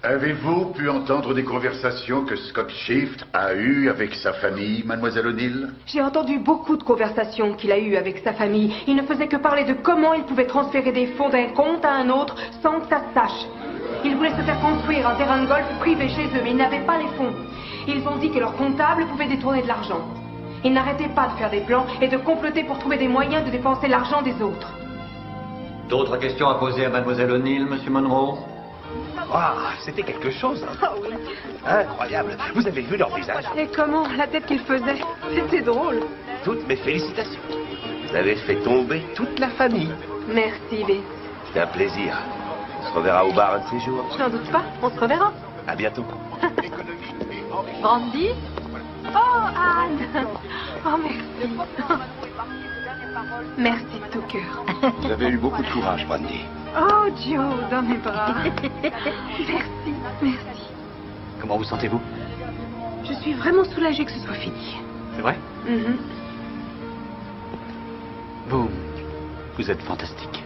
Avez-vous pu entendre des conversations que Scott Shift a eues avec sa famille, Mademoiselle O'Neill? J'ai entendu beaucoup de conversations qu'il a eues avec sa famille. Il ne faisait que parler de comment il pouvait transférer des fonds d'un compte à un autre sans que ça se sache. Il voulait se faire construire un terrain de golf privé chez eux, mais ils n'avaient pas les fonds. Ils ont dit que leur comptable pouvait détourner de l'argent. Ils n'arrêtaient pas de faire des plans et de comploter pour trouver des moyens de dépenser l'argent des autres. D'autres questions à poser à Mademoiselle O'Neill, Monsieur Monroe? Ah, c'était quelque chose. Incroyable. Vous avez vu leur visage? Et comment? La tête qu'il faisait. C'était drôle. Toutes mes félicitations. Vous avez fait tomber toute la famille. Merci, Bess. C'est un plaisir. On se reverra au bar un de ces jours. Je n'en doute pas. On se reverra. À bientôt. Brandy? Oh, Anne! Oh, merci. Merci de tout cœur. Vous avez eu beaucoup de courage, Brandy. Oh, Joe, dans mes bras. Merci, merci. Comment vous sentez-vous? Je suis vraiment soulagée que ce soit fini. C'est vrai? Mhm. Vous êtes fantastique.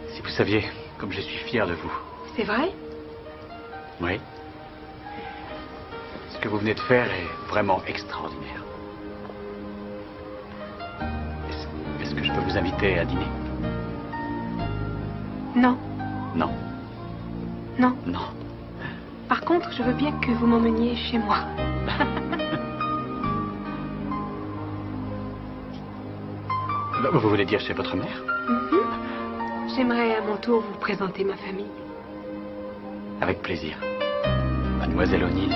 Si vous saviez comme je suis fier de vous. C'est vrai? Oui. Ce que vous venez de faire est vraiment extraordinaire. Est-ce que je peux vous inviter à dîner? Non. Non. Non. Non. Par contre, je veux bien que vous m'emmeniez chez moi. Vous voulez dire chez votre mère? Mhm. J'aimerais à mon tour vous présenter ma famille. Avec plaisir. Mademoiselle O'Neill.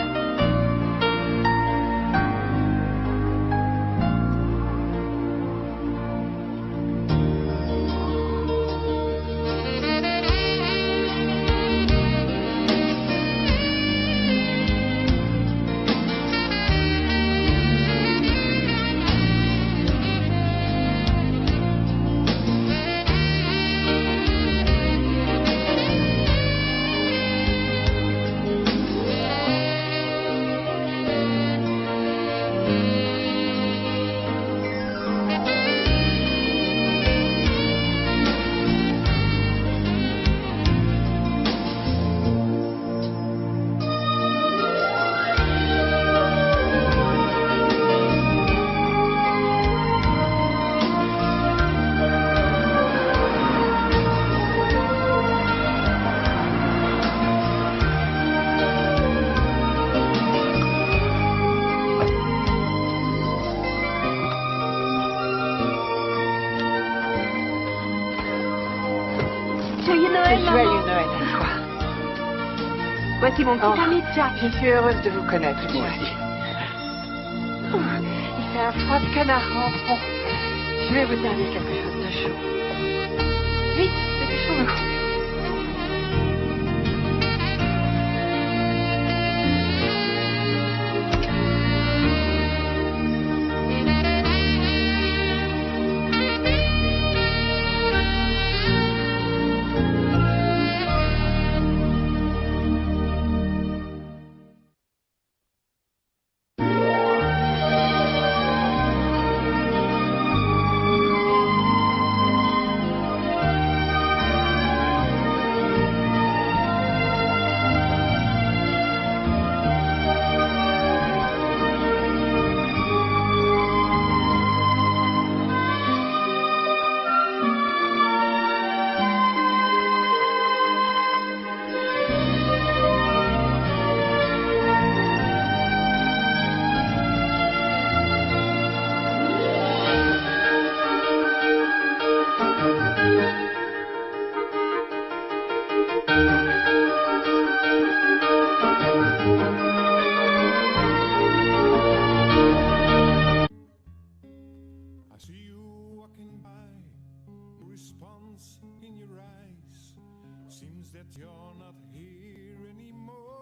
Joyeux Noël, maman. Joyeux Noël à toi. Voici mon petit ami Jack. Je suis heureuse de vous connaître, moi aussi. Il fait un froid de canard en fond. Je vais vous servir quelque chose de chaud. Vite, dépêchons-nous. response in your eyes. Seems that you're not here anymore.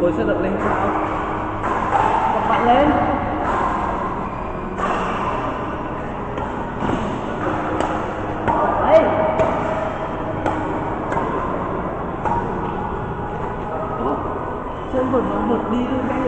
Tôi sẽ đập lên sao? Đập mạnh lên. Đấy. Chân vượt nó vượt đi đi cái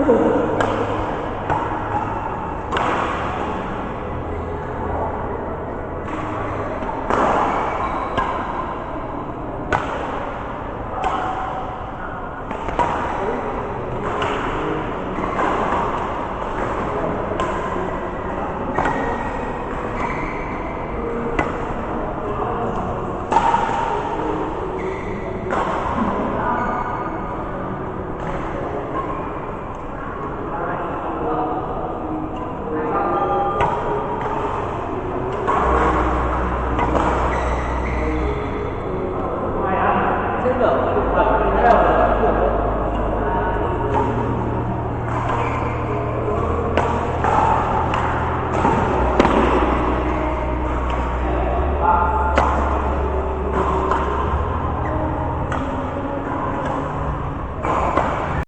Oh,